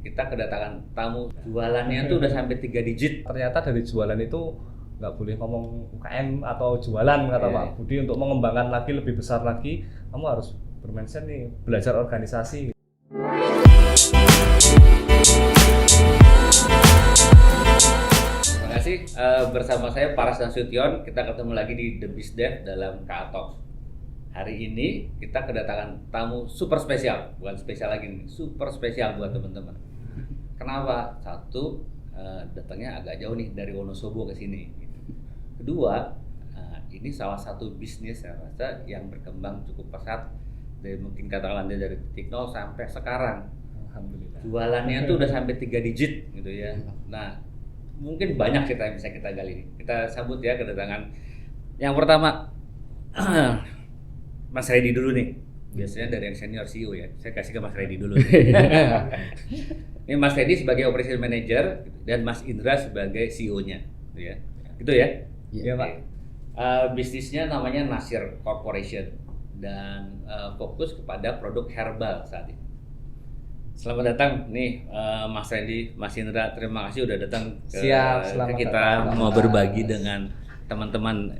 Kita kedatangan tamu jualannya tuh udah sampai 3 digit. Ternyata dari jualan itu nggak boleh ngomong UKM atau jualan kata Pak Budi. Untuk mengembangkan lagi lebih besar lagi, kamu harus bermindset nih, belajar organisasi. Terima kasih. Bersama saya Paras Nasution, kita ketemu lagi di The Biz Dev dalam K-Talk. Hari ini kita kedatangan tamu super spesial, bukan spesial lagi nih, super spesial buat teman-teman. Kenapa? Satu, datangnya agak jauh nih dari Wonosobo ke sini. Kedua, ini salah satu bisnis saya rasa yang berkembang cukup pesat dari mungkin katakanlah dari titik 0 sampai sekarang. Alhamdulillah. Jualannya tuh udah sampai 3 digit gitu ya. Nah, mungkin banyak yang bisa kita gali. Kita sambut ya kedatangan yang pertama. Mas Reddy dulu nih. Biasanya dari yang senior CEO ya. Saya kasih ke Mas Reddy dulu. Ini Mas Reddy sebagai Operation Manager dan Mas Indra sebagai CEO-nya, gitu ya. Gitu ya? Iya, Pak. Bisnisnya namanya Nasir Corporation dan fokus kepada produk herbal saat ini. Selamat datang nih Mas Reddy, Mas Indra. Terima kasih udah datang ke kita datang. Mau berbagi dengan teman-teman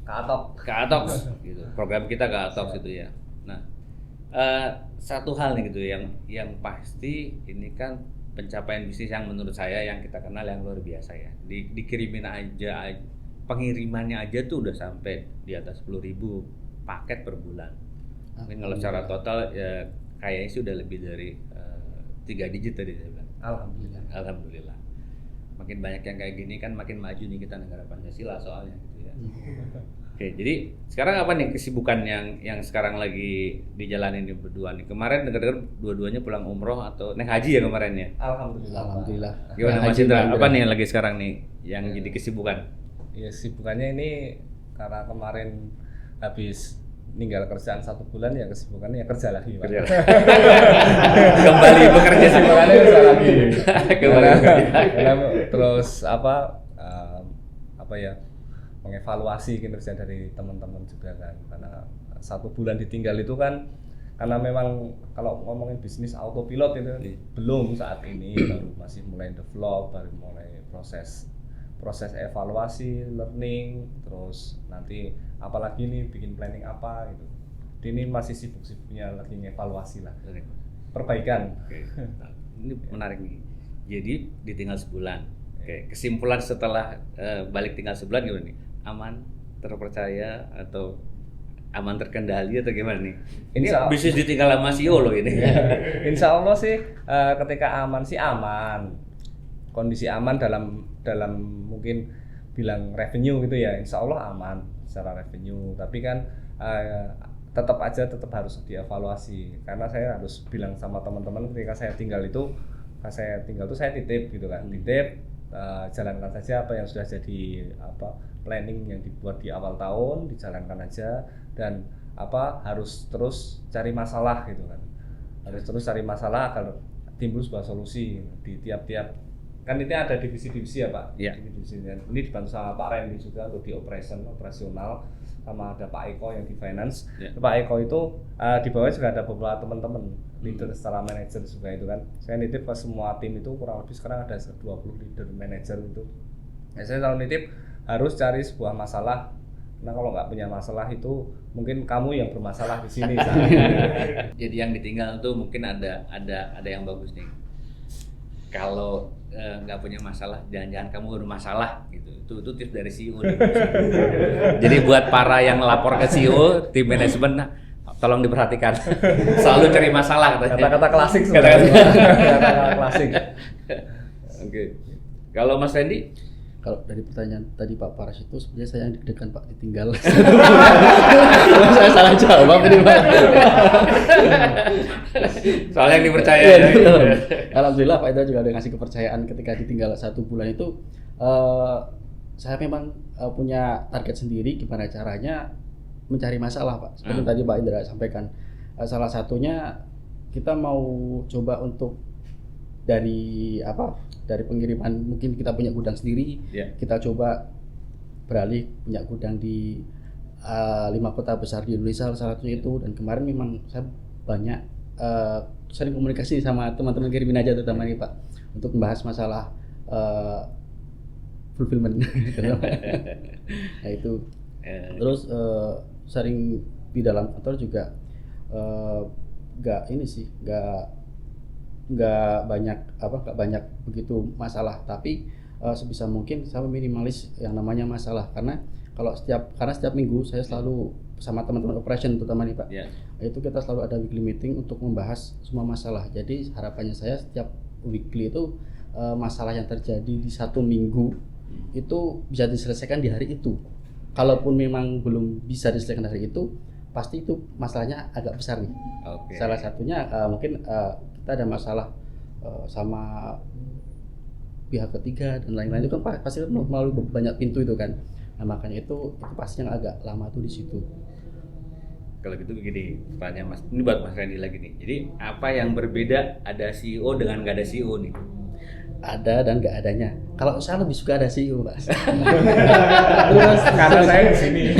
K-Talk gitu. Program kita K-Talk gitu ya. Nah, satu hal nih gitu yang pasti ini kan pencapaian bisnis yang menurut saya yang kita kenal yang luar biasa ya. Dikirimin aja pengirimannya aja tuh udah sampai di atas 10.000 paket per bulan. Mungkin kalau secara total ya kayaknya sih udah lebih dari 3 digit tadi saya bilang. Alhamdulillah. Makin banyak yang kayak gini kan makin maju nih kita negara Pancasila soalnya gitu ya. Oke, jadi sekarang apa nih kesibukan yang sekarang lagi dijalanin di berdua nih? Kemarin dengar-dengar dua-duanya pulang umroh atau naik haji ya kemarin ya? Alhamdulillah. Gimana Mas Indra? Apa nih yang lagi sekarang nih yang jadi kesibukan? Ya kesibukannya ini karena kemarin habis ninggal kerjaan 1 bulan ya kesibukannya ya kerja lagi Pak. Kembali bekerja kesibukannya kerja lagi. Kembali Terus apa ya mengevaluasi kinerja dari teman-teman juga kan, karena 1 bulan ditinggal itu kan karena memang kalau ngomongin bisnis autopilot itu belum saat ini baru masih mulai develop, baru mulai proses evaluasi, learning, terus nanti apalagi nih bikin planning apa gitu. Ini masih sibuk-sibuknya lagi ngevaluasi lah, perbaikan. Oke. Nah, ini menarik nih. Jadi ditinggal sebulan. Oke. Kesimpulan setelah balik tinggal sebulan gimana nih? Aman, terpercaya atau aman terkendali atau gimana nih? Ini bisnis ditinggal sama CEO loh ini. Insya Allah sih ketika aman sih aman. Kondisi aman dalam mungkin bilang revenue gitu ya, insya Allah aman secara revenue, tapi kan tetap harus dievaluasi karena saya harus bilang sama teman-teman ketika saya tinggal tuh saya titip gitu kan, jalankan saja apa yang sudah jadi planning yang dibuat di awal tahun, dijalankan aja, dan harus terus cari masalah gitu kan, harus terus cari masalah agar timbul sebuah solusi di tiap-tiap. Kan ini ada divisi-divisi ya Pak. Iya. Ini dibantu sama Pak Randy juga untuk di operasional, sama ada Pak Eko yang di finance. Ya. Pak Eko itu di bawah juga ada beberapa teman-teman leader secara manajer juga itu kan. Saya nitip ke semua tim itu kurang lebih sekarang ada 20 leader manajer itu. Saya selalu nitip harus cari sebuah masalah. Nah kalau nggak punya masalah itu mungkin kamu yang bermasalah di sini. Jadi yang ditinggal tuh mungkin ada yang bagus nih. Kalau nggak punya masalah, jangan-jangan kamu bermasalah gitu. Itu tips dari CEO nih. Jadi buat para yang lapor ke CEO, tim manajemen, tolong diperhatikan. Selalu cari masalah katanya. Kata-kata klasik sebenarnya. Kata-kata klasik. Oke. Kalau Mas Randy? Kalau dari pertanyaan tadi Pak Paras itu sebenarnya saya yang deg-degan Pak ditinggal. Saya salah jawab ini Pak. Soalnya yang dipercaya. Ya. Alhamdulillah Pak Indra juga ada ngasih kepercayaan ketika ditinggal 1 bulan itu. Saya memang punya target sendiri gimana caranya mencari masalah Pak. Seperti tadi Pak Indra sampaikan. Salah satunya kita mau coba untuk dari pengiriman, mungkin kita punya gudang sendiri, kita coba beralih punya gudang di 5 kota besar di Indonesia salah satunya itu. Dan kemarin memang saya banyak sering komunikasi sama teman-teman kirimin aja terutama nih Pak untuk membahas masalah fulfillment. Nah itu. Terus sering di dalam kantor juga nggak banyak begitu masalah, tapi sebisa mungkin saya minimalis yang namanya masalah karena setiap minggu saya selalu sama teman-teman operation terutama nih Pak, itu kita selalu ada weekly meeting untuk membahas semua masalah. Jadi harapannya saya setiap weekly itu masalah yang terjadi di satu minggu itu bisa diselesaikan di hari itu. Kalaupun memang belum bisa diselesaikan hari itu, pasti itu masalahnya agak besar nih. Salah satunya mungkin kita ada masalah sama pihak ketiga dan lain-lain, itu kan pasti melalui banyak pintu itu kan. Nah makanya itu pasti yang agak lama tuh di situ. Kalau gitu begini, pertanyaan Mas, ini buat Mas Randy lagi nih. Jadi apa yang berbeda ada CEO dengan nggak ada CEO nih? Ada dan nggak adanya. Kalau saya lebih suka ada CEO, Pak. Terus karena saya di sini.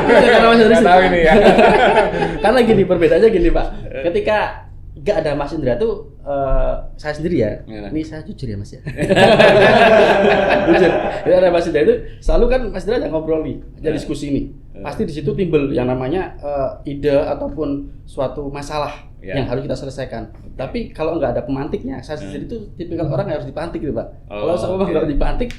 Karena Mas dari tahu ini ya. Karena gini, perbedaannya gini, Pak. Ketika nggak ada Mas Indra tuh saya sendiri ya. Ini saya jujur ya Mas ya. Jujur. Jadi ada Mas Indra itu selalu kan Mas Indra yang ngobrol nih, ada diskusi nih. Pasti di situ timbul yang namanya ide ataupun suatu masalah yang harus kita selesaikan. Tapi kalau nggak ada pemantiknya, saya sendiri itu tipikal orang yang harus dipantik gitu Pak. Kalau sama nggak dipantik,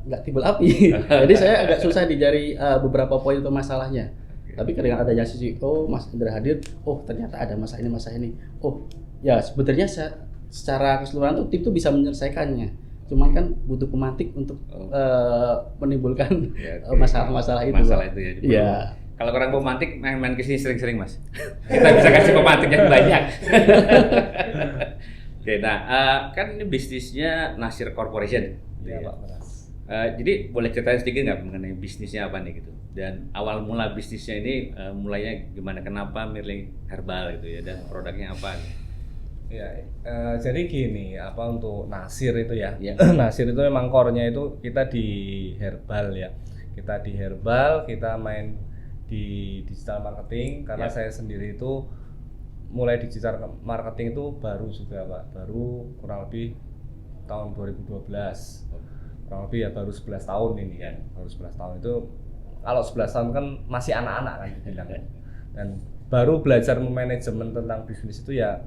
nggak timbul api. Jadi saya agak susah dicari beberapa poin atau masalahnya. Tapi ketika adanya CEO, Mas Indra hadir, oh ternyata ada masalah ini. Oh ya sebenarnya secara keseluruhan tuh tim tuh bisa menyelesaikannya. Cuman kan butuh pemantik untuk menimbulkan masalah itu. Masalah itu ya. Iya. Kalau orang pemantik main ke sini sering-sering Mas. Kita bisa kasih pemantik yang banyak. Oke, nah kan ini bisnisnya Nasir Corporation. Iya Pak. Jadi boleh ceritain sedikit nggak mengenai bisnisnya apa nih gitu? Dan awal mula bisnisnya ini mulainya gimana? Kenapa milih herbal gitu ya? Dan produknya apa? Ya, jadi gini, untuk Nasir itu ya. Nasir itu memang core-nya itu kita di herbal ya. Kita di herbal, kita main di digital marketing karena saya sendiri itu mulai digital marketing itu baru juga Pak. Baru kurang lebih tahun 2012. Kurang lebih ya baru 11 tahun ini kan. Baru 11 tahun itu kalau 11 tahun kan masih anak-anak kan dibilang. Dan baru belajar manajemen tentang bisnis itu ya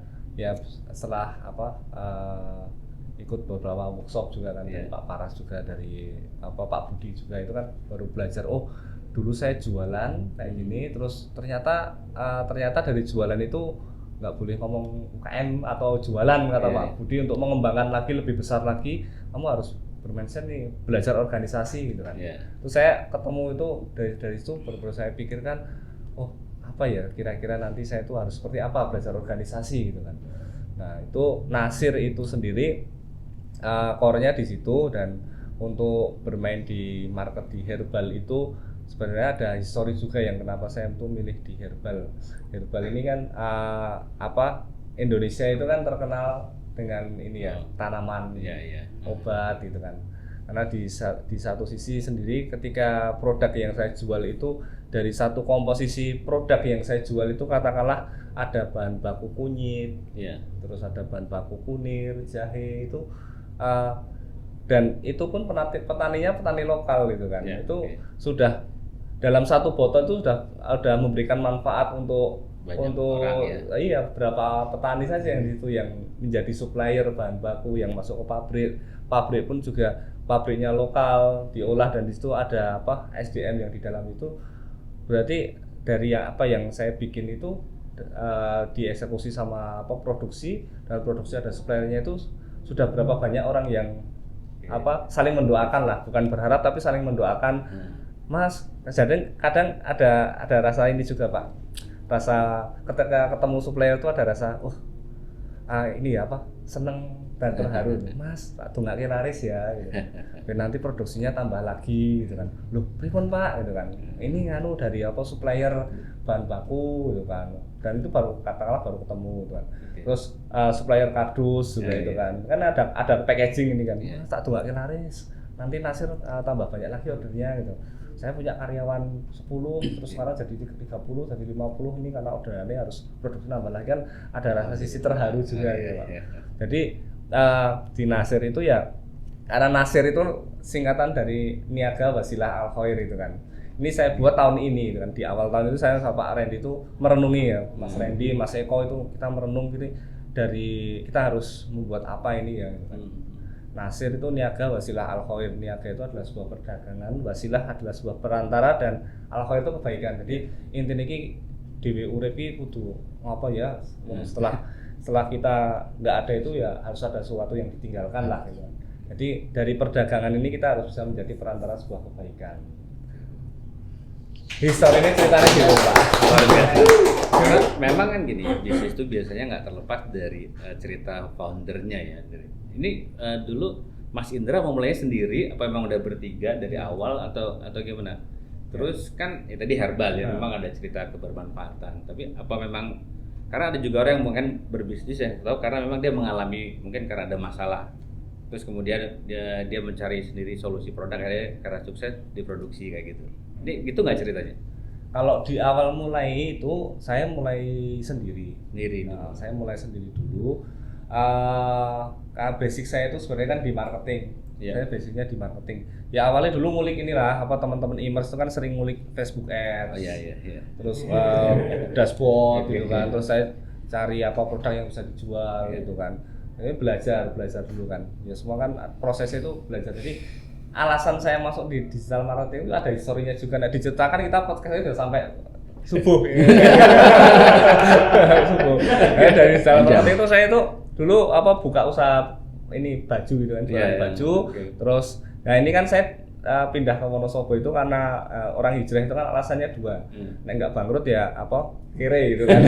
setelah ikut beberapa workshop juga kan dari Pak Paras juga dari Pak Budi juga itu kan baru belajar dulu saya jualan kayak gini terus ternyata dari jualan itu nggak boleh ngomong UKM atau jualan kata Pak Budi untuk mengembangkan lagi lebih besar lagi kamu harus bermindset nih belajar organisasi gitu kan. Terus saya ketemu itu dari situ baru saya pikirkan apa ya kira-kira nanti saya itu harus seperti apa belajar organisasi gitu kan. Nah itu Nasir itu sendiri core-nya di situ dan untuk bermain di market di herbal itu sebenarnya ada histori juga yang kenapa saya tuh milih di herbal. Herbal ini kan Indonesia itu kan terkenal dengan ini ya tanaman obat gitu kan. Karena di satu sisi sendiri ketika produk yang saya jual itu dari satu komposisi produk yang saya jual itu katakanlah ada bahan baku kunyit, terus ada bahan baku kunir, jahe itu dan itu pun petaninya petani lokal gitu kan. Itu sudah dalam satu botol itu sudah memberikan manfaat untuk orang, berapa petani saja yang itu yang menjadi supplier bahan baku yang masuk ke pabrik pun juga pabriknya lokal diolah dan di situ ada SDM yang di dalam itu berarti dari yang saya bikin itu dieksekusi sama produksi dan produksi ada suppliernya itu sudah berapa banyak orang yang saling mendoakan lah bukan berharap tapi saling mendoakan Mas kadang ada rasa ini juga Pak rasa ketika ketemu supplier itu ada rasa seneng dan terharu Mas tak tunggake laris ya gitu. Dan nanti produksinya tambah lagi gitu kan loh pripun Pak gitu kan ini dari supplier bahan baku gitu kan dan itu baru ketemu gitu kan terus supplier kardus juga itu kan ada packaging ini kan Mas tak tunggake laris nanti Nasir tambah banyak lagi ordernya gitu saya punya karyawan 10 terus sekarang jadi 30 jadi 50 ini karena orderannya harus produksi nambah lagi kan ada rasa sisi terharu juga gitu Pak. Jadi di Nasir itu ya karena Nasir itu singkatan dari Niaga Wasilah Al Khair itu kan. Ini saya buat tahun ini gitu kan. Di awal tahun itu saya sama Pak Randy itu merenungi ya, Mas Randy, Mas Eko itu kita merenung gitu dari kita harus membuat apa ini ya gitu kan. Nasir itu Niaga Wasilah Al Khair. Niaga itu adalah sebuah perdagangan, Wasilah adalah sebuah perantara dan Al Khair itu kebaikan. Jadi intinya ini dhewe urip iki kudu apa ya setelah kita nggak ada itu ya harus ada sesuatu yang ditinggalkan lah gitu. Jadi dari perdagangan ini kita harus bisa menjadi perantara sebuah kebaikan. Histori ini ceritanya gitu Pak. Luar biasa. Karena memang kan gini, bisnis itu biasanya nggak terlepas dari cerita foundernya ya. Ini dulu Mas Indra memulainya sendiri, apa memang udah bertiga dari awal atau gimana? Terus kan tadi herbal ya, memang ada cerita kebermanfaatan. Tapi apa memang karena ada juga orang yang mungkin berbisnis ya, tahu karena memang dia mengalami mungkin karena ada masalah. Terus kemudian dia mencari sendiri solusi produk akhirnya karena sukses diproduksi kayak gitu. Ini gitu nggak ceritanya? Kalau di awal mulai itu saya mulai sendiri. Dulu. Saya mulai sendiri dulu. Basic saya itu sebenarnya kan di marketing. Saya basicnya di marketing. Ya awalnya dulu ngulik inilah apa teman-teman e-commerce itu kan sering ngulik Facebook Ads. Iya. Terus dashboard gitu kan. Terus saya cari apa produk yang bisa dijual gitu kan. Ini belajar dulu kan. Ya semua kan prosesnya itu belajar. Jadi alasan saya masuk di digital marketing itu ada historinya juga. Nah, diceritakan kita podcastnya udah sampai subuh. Subuh. Dari digital marketing itu saya itu dulu apa buka usaha ini baju gitu kan, jualan baju. Terus nah ini kan saya pindah ke Wonosobo itu karena orang hijrah itu kan alasannya dua. Nek enggak bangkrut ya apa kere gitu kan.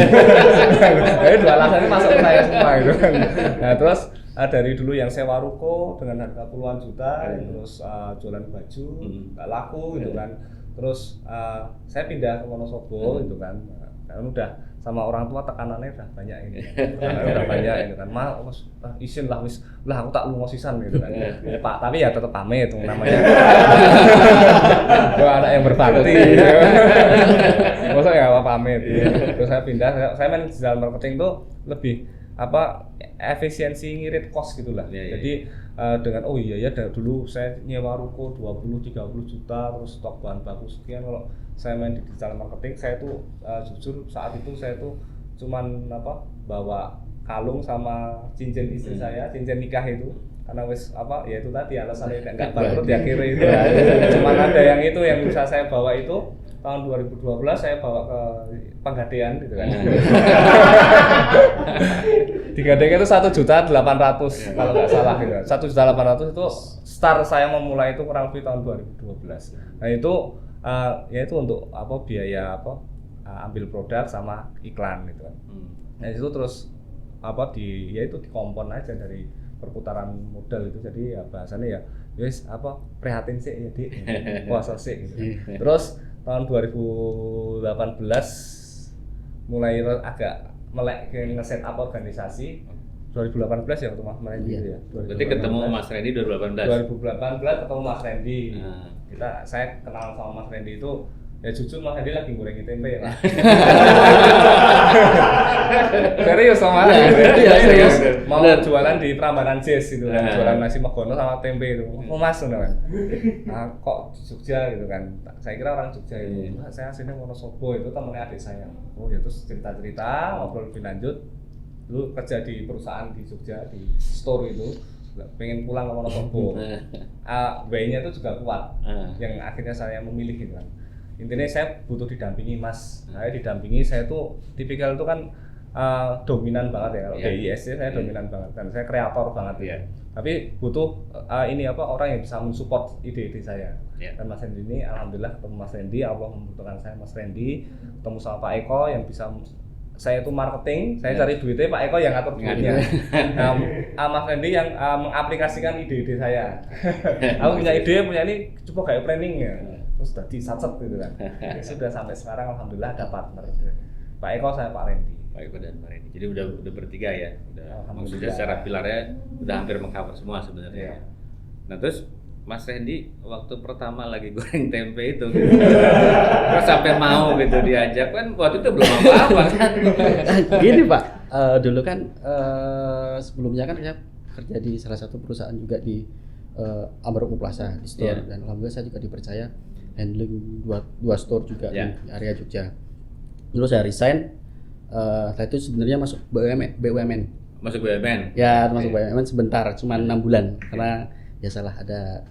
Jadi dua alasannya masuk ke saya semua gitu kan. Nah, terus dari dulu yang sewa ruko dengan harga puluhan juta, terus jualan baju nggak laku gitu kan. Terus saya pindah ke Wonosobo gitu kan. Karena udah sama orang tua tekanannya udah banyak ini. Udah banyak ini kan. Isin lah wis lah aku tak lungo sisan gitu kan. Ya, Pak, tapi ya tetap pamit itu namanya. Gua anak yang berbakti. Masa ya apa pamit. Terus saya pindah, saya main digital marketing tuh lebih apa efisiensi ngirit cost gitulah. Jadi dengan oh iya ya dulu saya nyewa ruko 20-30 juta terus stok bahan baku sekian. Kalau saya main di digital marketing saya tuh jujur saat itu saya tuh cuman apa bawa kalung sama cincin istri saya, cincin nikah itu karena wis apa ya itu tadi alasannya enggak bangkrut ya kira itu. Cuman ada yang itu yang bisa saya bawa itu tahun 2012 saya bawa ke Penggadean gitu kan. Digadengnya itu 1.800.000 kalau nggak salah gitu. 1.800.000 itu start saya memulai itu kurang lebih tahun 2012. Nah itu ya itu untuk apa biaya apa ambil produk sama iklan gitu kan. Nah itu terus apa ya itu dikompon aja dari perputaran modal itu jadi ya bahasannya ya wis apa prihatin sih ya Dik. Puasa sih gitu. Terus tahun 2018 mulai agak melek ke nge-set up organisasi 2018 ya waktu Mas Randy itu ya. Berarti ketemu Mas Randy 2018 ketemu Mas Randy. Saya kenal sama Mas Randy itu ya jujur Mas Randy lagi goreng tempe ya. Serius sama serius. Mau jualan di Prambanan Jazz gitu kan, jualan nasi megono sama tempe itu. Mas kan. Nah, kok di Jogja gitu kan. Saya kira orang Jogja itu. Saya aslinya Wonosobo itu temennya adik saya. Oh ya terus cerita-cerita ngobrol lebih lanjut. Dulu kerja di perusahaan di Jogja di store itu. Pengen pulang ke Wonosobo. Way-nya itu juga kuat. Yang akhirnya saya memilih gitu kan. Intinya saya butuh didampingi Mas. Saya didampingi, saya tuh tipikal itu kan dominan banget ya kalau DIS saya dominan banget dan saya kreator banget ya. Tapi butuh ini apa orang yang bisa mensupport ide-ide saya. Dan Mas Randy ini alhamdulillah ketemu Mas Randy, Allah membutuhkan saya Mas Randy, ketemu sama Pak Eko yang bisa saya itu marketing, saya cari duitnya, Pak Eko yang ngatur duitnya. Nah, Mas Randy yang mengaplikasikan ide-ide saya. Aku punya ide, punya ini coba kayak planning ya. Terus tadi satset gitu kan. Sudah sampai sekarang alhamdulillah ada partner. Pak Eko saya Pak Randy. Pak Eko dan Pak Randy. Jadi udah bertiga ya. Maksudnya secara pilarnya udah hampir mengcover semua sebenarnya. Nah terus Mas Randy waktu pertama lagi goreng tempe itu gitu. Terus sampai mau gitu diajak kan waktu itu belum apa-apa kan. Gini Pak, dulu kan sebelumnya kan saya kerja di salah satu perusahaan juga di Ambarukmo Plaza di store, dan alhamdulillah saya juga dipercaya handling dua store juga di area Jogja. Terus saya resign, setelah itu sebenarnya masuk BUMN. Masuk BUMN? Ya, masuk BUMN sebentar, cuma 6 bulan karena ya salah ada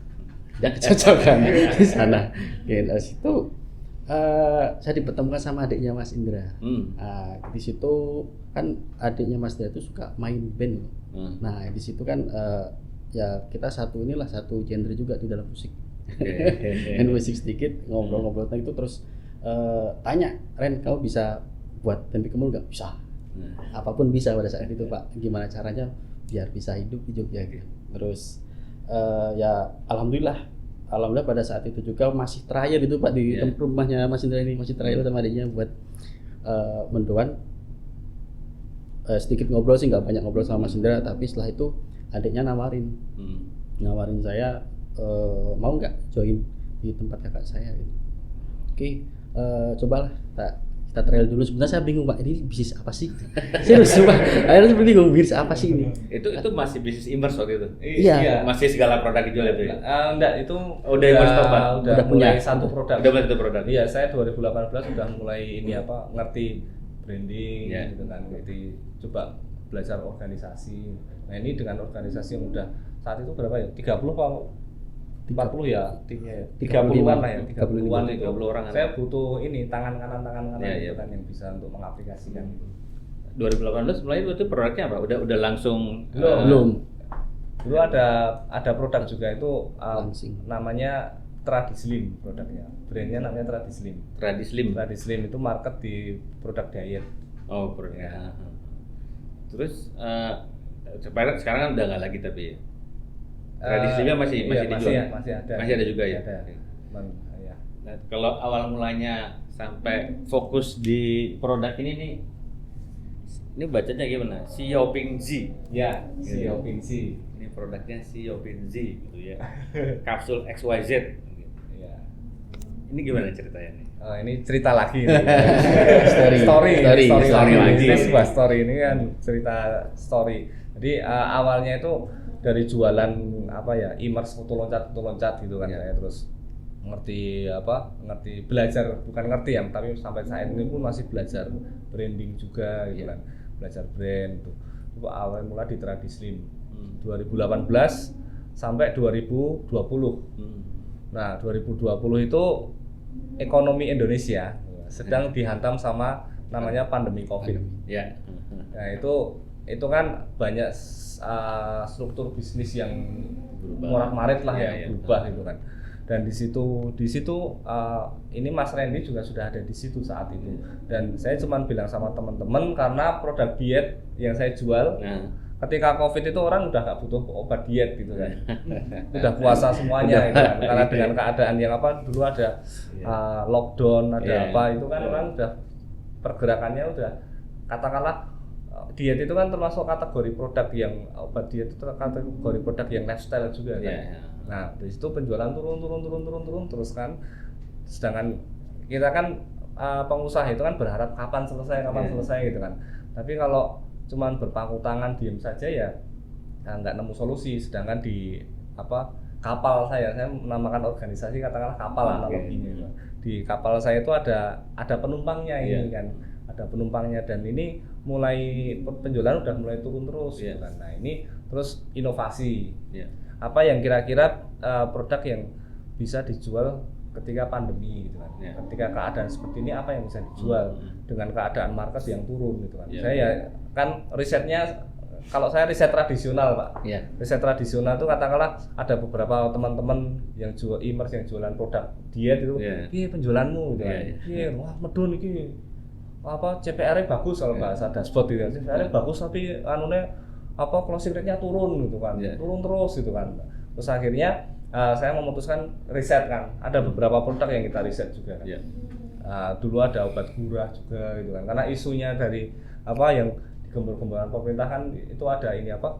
tidak kecocokan di sana. Di situ saya dipertemukan sama adiknya Mas Indra. Di situ kan adiknya Mas Indra itu suka main band. Nah di situ kan ya kita satu genre juga di dalam musik. Main musik sedikit, ngobrol-ngobrol tentang itu, terus tanya, Ren, kamu bisa buat tempe kemul nggak? Bisa. Apapun bisa pada saat itu Pak. Gimana caranya biar bisa hidup di Jogja gitu. Terus ya alhamdulillah pada saat itu juga masih trial itu Pak di rumahnya Mas Indra ini, masih trial sama adiknya buat mendoan. Sedikit ngobrol sih, nggak banyak ngobrol sama Mas Indra, tapi setelah itu adiknya nawarin saya mau nggak join di tempat kakak saya gitu. Oke, cobalah kita trial dulu. Sebenarnya saya bingung Pak, ini bisnis apa sih? Serius Pak, akhirnya saya bingung bisnis apa sih ini. Itu masih bisnis immerse waktu itu? Iya. Masih segala produk dijual itu ya? Enggak, itu udah immerse Pak? Udah mulai satu produk. Udah satu produk? Iya, saya 2018 udah mulai ngerti branding gitu kan, ngerti, coba belajar organisasi. Nah ini dengan organisasi yang udah saat itu berapa ya? 30 apa 40 ya? 30-an lah ya, 30-an itu. 30 orang. Saya butuh ini tangan kanan gitu kan yang bisa untuk mengaplikasikan itu. 2018 mulai itu produknya apa? Udah langsung belum. Dulu ada produk juga itu namanya Tradislim produknya. Brandnya namanya Tradislim. Tradislim itu market di produk diet. Oh, produknya. Terus sekarang kan udah nggak lagi tapi Tradislimnya masih dijual? Masih ada. Masih ada juga ya? Ada. Ya. Nah, kalau awal mulanya sampai fokus di produk ini bacanya gimana? Xiaoping Z. Ya, Xiaoping Z. Ini produknya Xiaoping Z gitu ya. Kapsul XYZ. Ya. Ini gimana ceritanya nih? Ini cerita lagi. story lagi. Ini sebuah story, ini kan cerita story. Jadi awalnya itu dari jualan immerse foto loncat gitu kan saya, terus ngerti belajar, bukan ngerti ya, tapi sampai saat ini pun masih belajar branding juga gitu kan, belajar brand tuh. Itu awal mula di Tradislim 2018 sampai 2020. Nah 2020 itu ekonomi Indonesia sedang dihantam sama namanya pandemi COVID. Ya. Nah itu kan banyak struktur bisnis yang morat-marit lah yang berubah gitu kan. Dan di situ ini Mas Randy juga sudah ada di situ saat itu. Dan saya cuma bilang sama teman-teman, karena produk diet yang saya jual ketika COVID itu orang udah nggak butuh obat diet gitu kan. Udah puasa semuanya gitu kan. Karena dengan keadaan yang dulu ada lockdown, ada itu kan orang udah pergerakannya udah, katakanlah diet itu kan termasuk kategori produk yang obat diet itu kategori produk yang lifestyle juga kan. Nah, dari situ penjualan turun terus kan. Sedangkan kita kan pengusaha itu kan berharap kapan selesai gitu kan. Tapi kalau cuman berpangku tangan diam saja ya nggak nemu solusi. Sedangkan di kapal saya menamakan organisasi katakanlah kapal analoginya gitu. Di kapal saya itu ada penumpangnya ini kan. Ada penumpangnya, dan ini mulai penjualan udah mulai turun terus gitu kan. Nah, ini terus inovasi. Apa yang kira-kira produk yang bisa dijual ketika pandemi gitu kan. Ketika keadaan seperti ini apa yang bisa dijual dengan keadaan market yang turun gitu kan. Saya kan risetnya, kalau saya riset tradisional Pak. Riset tradisional itu katakanlah ada beberapa teman-teman yang jual immerse, yang jualan produk diet itu, piye penjualanmu gitu kan. Piye, wah medun iki. CPR-nya bagus kalau bahasa dashboard gitu. CPR-nya bagus tapi closing rate-nya turun gitu kan. Turun terus gitu kan. Terus akhirnya saya memutuskan riset kan. Ada beberapa produk yang kita riset juga kan. Dulu ada obat gurah juga gitu kan. Karena isunya dari yang gembor-gemboran pemerintah kan itu ada ini apa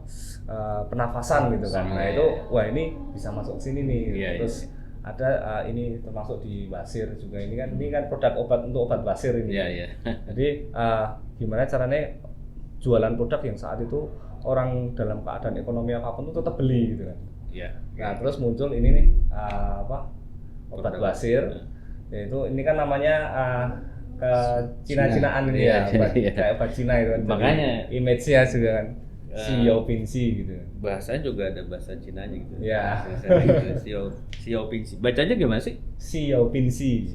penafasan gitu kan. Nah itu wah ini bisa masuk sini nih. Terus ada ini termasuk di wasir juga, ini kan produk obat untuk obat wasir ini. Jadi gimana caranya jualan produk yang saat itu orang dalam keadaan ekonomi apapun itu tetap beli gitu kan. Nah terus muncul ini nih obat wasir, yaitu ini kan namanya ke Cina-Cinaan ini ya, kayak obat Cina itu kan. Makanya image-nya juga kan Xiaopingxi gitu. Bahasanya juga ada bahasa Cinanya gitu. Ya. Xiaopingxi. Bacanya gimana sih? Xiaopingxi.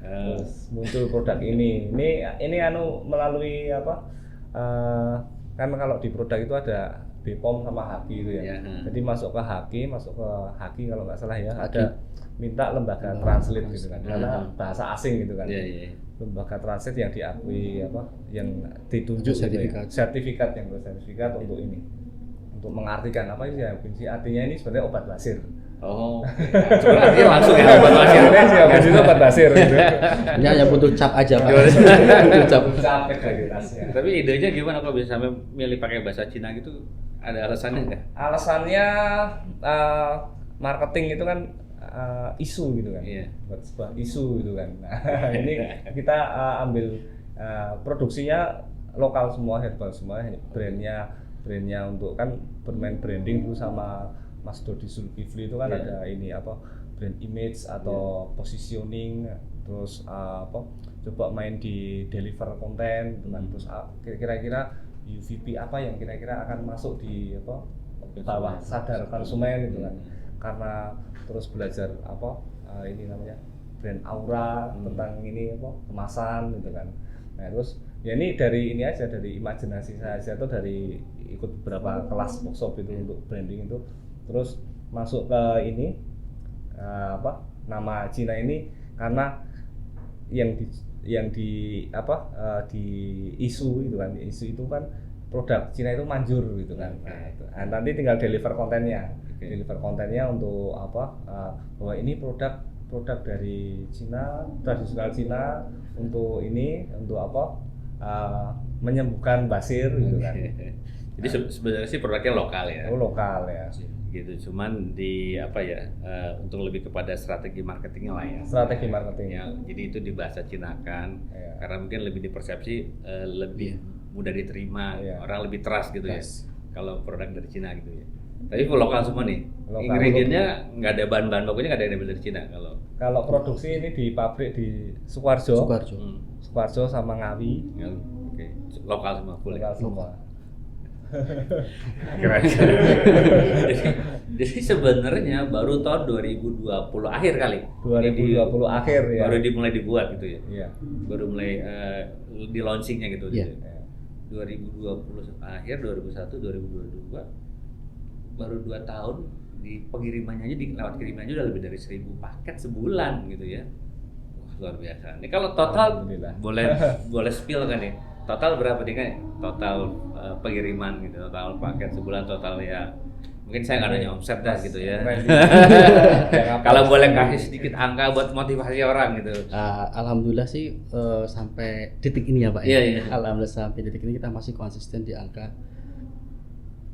Terus muncul produk ini. Ini melalui apa? Kan kalau di produk itu ada BPOM sama Haki itu ya. Jadi masuk ke Haki kalau nggak salah ya. Ada minta lembaga translate gitu kan. Karena bahasa asing gitu kan. Lembaga translate yang diakui yang ditunjuk sertifikat untuk ini. Untuk mengartikan apa sih ya? Artinya ini sebenarnya obat wasir. Artinya langsung ya obat wasir. Itu obat wasir gitu. Ini hanya butuh cap aja Pak. Cap akreditasinya. Tapi idenya gimana kok bisa sampai milih pakai bahasa Cina gitu? Ada alasannya nggak? Alasannya marketing itu kan isu gitu kan. Buat sebuah isu gitu kan. Nah, ini kita ambil produksinya lokal semua, herbal semua, brandnya untuk kan bermain branding dulu sama Mas Dodi Zulkifli itu kan ada ini brand image atau positioning, terus coba main di deliver konten dengan terus kira-kira UVP apa yang kira-kira akan masuk di bawah sadar konsumen gitu kan. Karena terus belajar ini namanya brand aura tentang ini kemasan gitu kan. Nah terus ya ini dari imajinasi saya aja tuh, dari ikut beberapa kelas workshop itu untuk branding itu, terus masuk ke ini nama Cina ini karena yang di isu itu kan, isu itu kan produk Cina itu manjur gitu kan. Nah, nanti tinggal deliver kontennya untuk bahwa ini produk dari Cina, tradisional Cina untuk menyembuhkan basir gitu kan. Jadi sebenarnya sih produknya lokal ya. Lokal ya. Gitu, cuman untuk lebih kepada strategi marketingnya lah ya. Strategi marketing. Ya, jadi itu dibahasa Cinakan karena mungkin lebih dipersepsi lebih mudah diterima, orang lebih trust gitu ya. Kalau produk dari Cina gitu ya. Tapi full lokal semua nih. Ingredientnya nggak ada bahan-bahan bakunya, nggak ada yang dari Cina kalau produksi ini di pabrik di Sukoharjo sama Ngawi. Oke. Lokal semua, full. Lokal semua. Keren. Jadi sebenarnya baru tahun 2020 akhir kali. 2020 akhir ya. Baru dimulai dibuat gitu ya. Iya. Baru mulai di launchingnya gitu. Iya. 2020 akhir, 2021, 2022 baru 2 tahun di pengirimannya aja, lewat kirimannya udah lebih dari 1000 paket sebulan gitu ya. Wah, luar biasa. Ini kalau total boleh spill kan nih. Total berapa nih kan? Total pengiriman gitu, total paket sebulan total ya. Mungkin saya nggak nanya omset dah gitu ya. Kalau boleh kasih sedikit angka buat motivasi orang gitu. Alhamdulillah sih sampai detik ini ya Pak. Iya. Alhamdulillah sampai detik ini kita masih konsisten di angka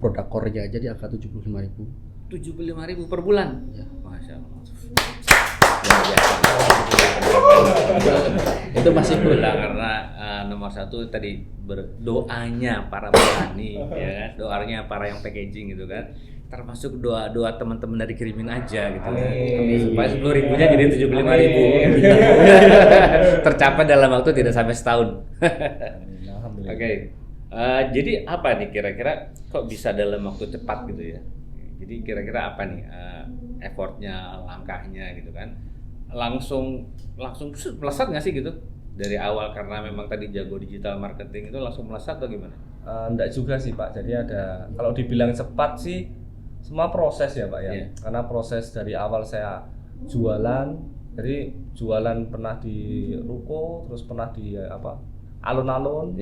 produk core-nya aja di angka 75.000. 75.000 per bulan. Ya. Masya Allah. Itu masih berulang karena nomor satu tadi doanya para petani ya kan, doanya para yang packaging gitu kan, termasuk doa teman-teman dari kirimin aja gitu kan, supaya 10.000-nya jadi 75.000 tercapai dalam waktu tidak sampai setahun. Oke. Jadi apa nih kira-kira kok bisa dalam waktu cepat gitu ya? Jadi kira-kira apa nih effortnya, langkahnya gitu kan? Langsung melesat nggak sih gitu dari awal karena memang tadi jago digital marketing itu langsung melesat atau gimana? Enggak juga sih Pak. Jadi kalau dibilang cepat sih semua proses ya Pak ya. Karena proses dari awal saya jualan, jadi jualan pernah di ruko, terus pernah di alun-alun,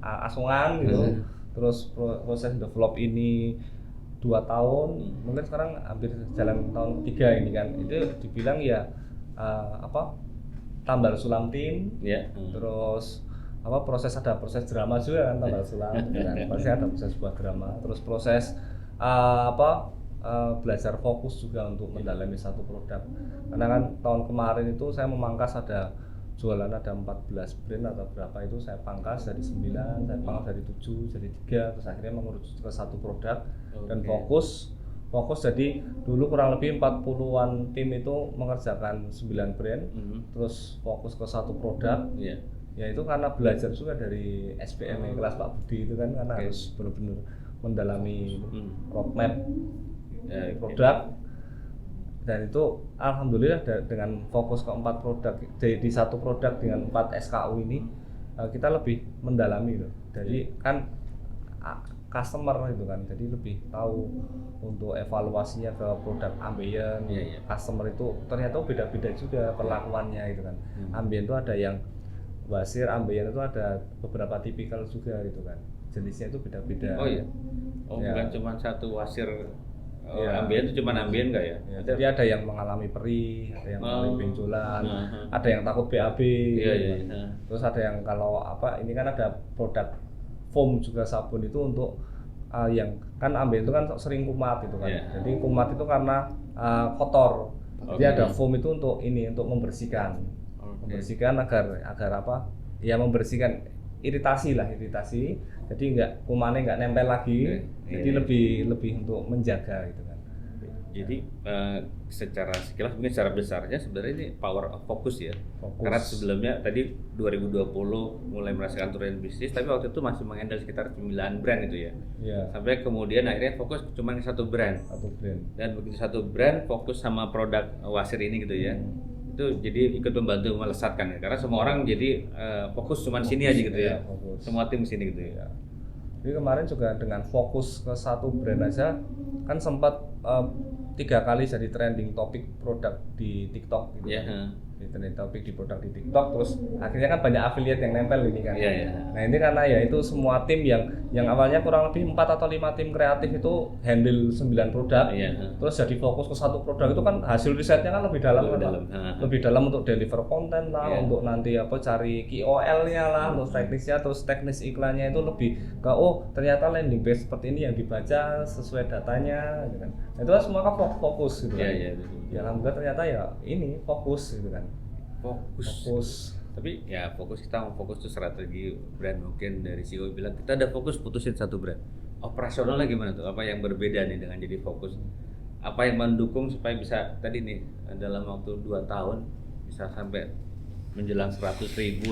Asungan gitu. Terus proses develop ini 2 tahun, mungkin sekarang hampir jalan tahun 3 ini kan. Itu dibilang ya tambal sulam tim, terus ada proses drama juga kan tambal sulam gitu kan. Pasti ada proses sebuah drama, terus proses belajar fokus juga untuk mendalami satu produk. Karena kan tahun kemarin itu saya memangkas ada jualan ada 14 brand atau berapa itu saya pangkas dari 9, saya pangkas dari 7 jadi 3, terus akhirnya mengerucut ke satu produk dan fokus jadi dulu kurang lebih 40-an tim itu mengerjakan 9 brand terus fokus ke satu produk. Ya itu karena belajar juga dari SPM kelas Pak Budi itu kan karena harus benar-benar mendalami roadmap produk. Dan itu alhamdulillah dengan fokus ke 4 produk di satu produk dengan 4 SKU ini kita lebih mendalami loh. Jadi kan customer itu kan jadi lebih tahu untuk evaluasinya ke produk ambient. Customer itu ternyata beda-beda juga perlakuannya itu kan. Ambient itu ada yang wasir, ambient itu ada beberapa tipikal juga gitu kan. Jenisnya itu beda-beda. Bukan cuma satu wasir. Ambien itu cuma ambien nggak ya? Jadi ada yang mengalami perih, ada yang mengalami benjolan, ada yang takut BAB. Terus ada yang kalau ini kan ada produk foam juga sabun itu untuk yang kan ambien itu kan sering kumat itu kan. Jadi kumat itu karena kotor. Jadi ada foam itu untuk membersihkan, membersihkan agar membersihkan iritasi. Jadi kumannya nggak nempel lagi. Jadi lebih untuk menjaga gitu kan. Jadi secara sekilas mungkin secara besarnya sebenarnya ini power of focus ya. Karena sebelumnya tadi 2020 mulai merasakan turun bisnis, tapi waktu itu masih menghandle sekitar 9 brand itu ya. Sampai kemudian akhirnya fokus cuma ke satu brand. Dan begitu satu brand fokus sama produk wasir ini gitu ya. Itu jadi ikut membantu melesatkan ya. Karena semua orang jadi fokus cuma sini aja gitu ya. Semua tim sini gitu ya. Jadi kemarin juga dengan fokus ke satu brand aja kan sempat 3 kali jadi trending topik produk di TikTok gitu. Di trending topik di produk di TikTok, terus akhirnya kan banyak affiliate yang nempel ini kan. Nah ini karena ya itu semua tim yang awalnya kurang lebih 4 atau 5 tim kreatif itu handle 9 produk, terus jadi fokus ke satu produk itu kan hasil risetnya kan lebih dalam. Lebih dalam untuk deliver konten lah, untuk nanti cari KOL-nya lah, untuk teknisnya, terus teknis iklannya itu lebih ke ternyata landing page seperti ini yang dibaca sesuai datanya gitu kan. Itu kan semua kan fokus gitu kan. Ya alhamdulillah ternyata ya ini fokus gitu kan. Fokus. Tapi ya kita mau fokus tuh strategi brand, mungkin dari CEO bilang kita ada fokus putusin satu brand. Operasionalnya gimana tuh? Apa yang berbeda nih dengan jadi fokus? Apa yang mendukung supaya bisa tadi nih dalam waktu 2 tahun bisa sampai menjelang 100.000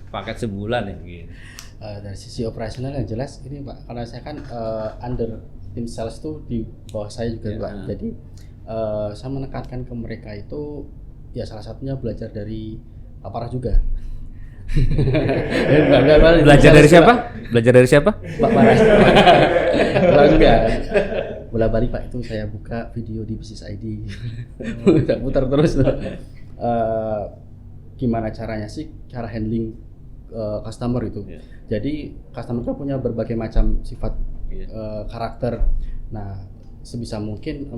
paket sebulan ya gitu. Dari sisi operasional yang jelas ini Pak, karena saya kan under tim sales itu di bawah saya juga Pak. Jadi saya menekankan ke mereka itu ya salah satunya belajar dari Pak Parah juga. Belajar dari siapa? Belajar dari siapa? Pak Parah. Parah juga. Bola-balik Pak, itu saya buka video di Business ID. Putar terus. Gimana caranya sih cara handling customer itu. Jadi customer itu punya berbagai macam sifat karakter. Nah, sebisa mungkin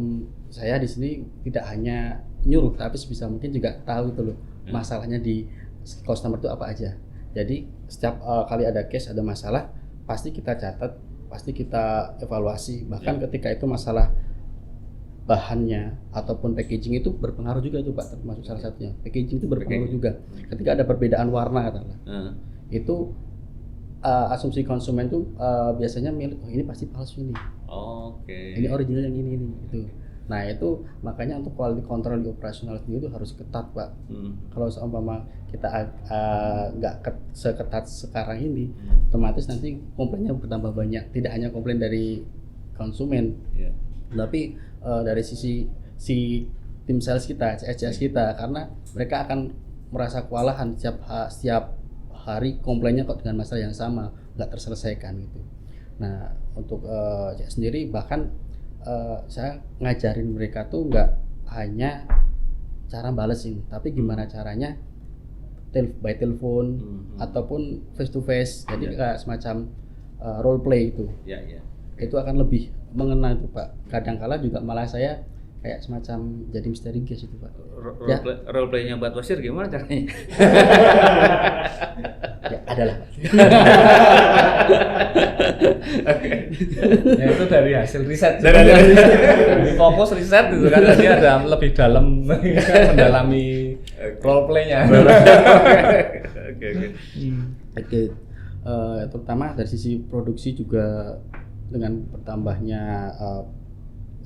saya di sini tidak hanya nyuruh, tapi sebisa mungkin juga tahu itu loh masalahnya di customer itu apa aja. Jadi setiap kali ada case, ada masalah, pasti kita catat, pasti kita evaluasi. Bahkan ketika itu masalah bahannya ataupun packaging itu berpengaruh juga itu Pak, termasuk salah satunya. Packaging itu berpengaruh juga. Ketika ada perbedaan warna katakanlah, itu asumsi konsumen tuh biasanya milik ini pasti palsu ini. Ini original yang ini itu. Nah itu makanya untuk quality control di operasional sendiri itu harus ketat Pak. Kalau seumpama kita nggak seketat sekarang ini, otomatis nanti komplainnya bertambah banyak. Tidak hanya komplain dari konsumen, tapi dari sisi tim sales kita, CSCS kita, karena mereka akan merasa kewalahan setiap hari komplainnya kok dengan masalah yang sama, nggak terselesaikan gitu. Nah untuk saya sendiri bahkan saya ngajarin mereka tuh nggak hanya cara balesin, tapi gimana caranya by telepon ataupun face to face. Jadi kayak semacam role play itu. Itu akan lebih mengena itu Pak. Kadangkala juga malah saya kayak semacam jadi misteri guest itu Pak. Ya. Role play-nya buat wasir gimana caranya? Ya adalah Pak. Ya itu dari hasil riset. Dari fokus riset gitu kan, jadi ada lebih dalam mendalami role play-nya. Oke. Oke, terutama dari sisi produksi juga dengan bertambahnya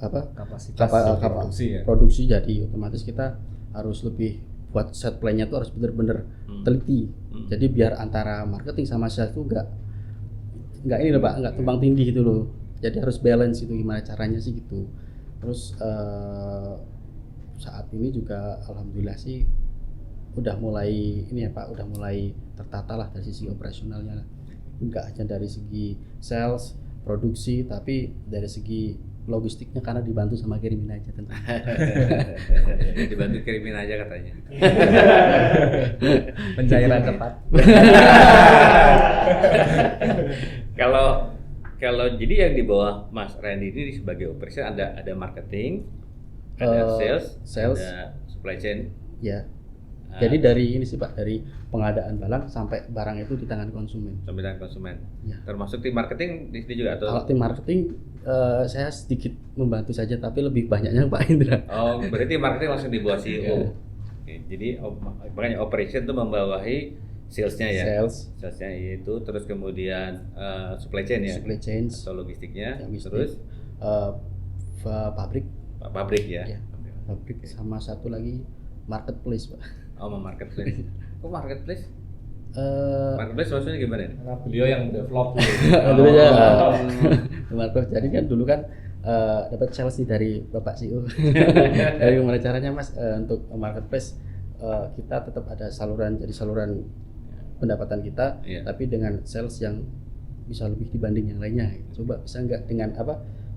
Kapasitas produksi ya. produksi, jadi otomatis kita harus lebih buat set plan-nya tuh harus benar-benar teliti. Jadi biar antara marketing sama sales tuh nggak ini loh Pak, nggak tumpang tindih gitu loh. Jadi harus balance itu, gimana caranya sih gitu. Terus saat ini juga alhamdulillah sih udah mulai ini ya Pak, udah mulai tertata lah dari sisi operasionalnya lah. Enggak hanya dari segi sales, produksi, tapi dari segi logistiknya karena dibantu sama kirimin aja tentunya. Dibantu kirimin aja katanya. Pencairan cepat. Kalau jadi yang di bawah Mas Randy ini sebagai operation ada marketing, ada sales, ada supply chain. Ya. Jadi dari ini sih Pak, dari pengadaan barang sampai barang itu di tangan konsumen. Sampai tangan konsumen. Ya. Termasuk tim marketing di sini juga atau? Kalau tim marketing saya sedikit membantu saja, tapi lebih banyaknya Pak Indra. Oh, berarti marketing langsung di bawah CEO. Ya. Oke, jadi makanya operation itu membawahi salesnya ya. Salesnya itu, terus kemudian supply chain ya. Supply chain atau logistiknya. Terus pabrik. Pabrik ya. Ya. Pabrik sama satu lagi marketplace Pak. Oh, marketplace. Kok marketplace? Marketplace maksudnya gimana? Karena beliau yang develop. Marketplace. Jadi kan dulu kan dapat sales nih dari Bapak CEO. Dari gimana caranya Mas untuk marketplace kita tetap ada saluran pendapatan kita, tapi dengan sales yang bisa lebih dibanding yang lainnya. Coba bisa nggak dengan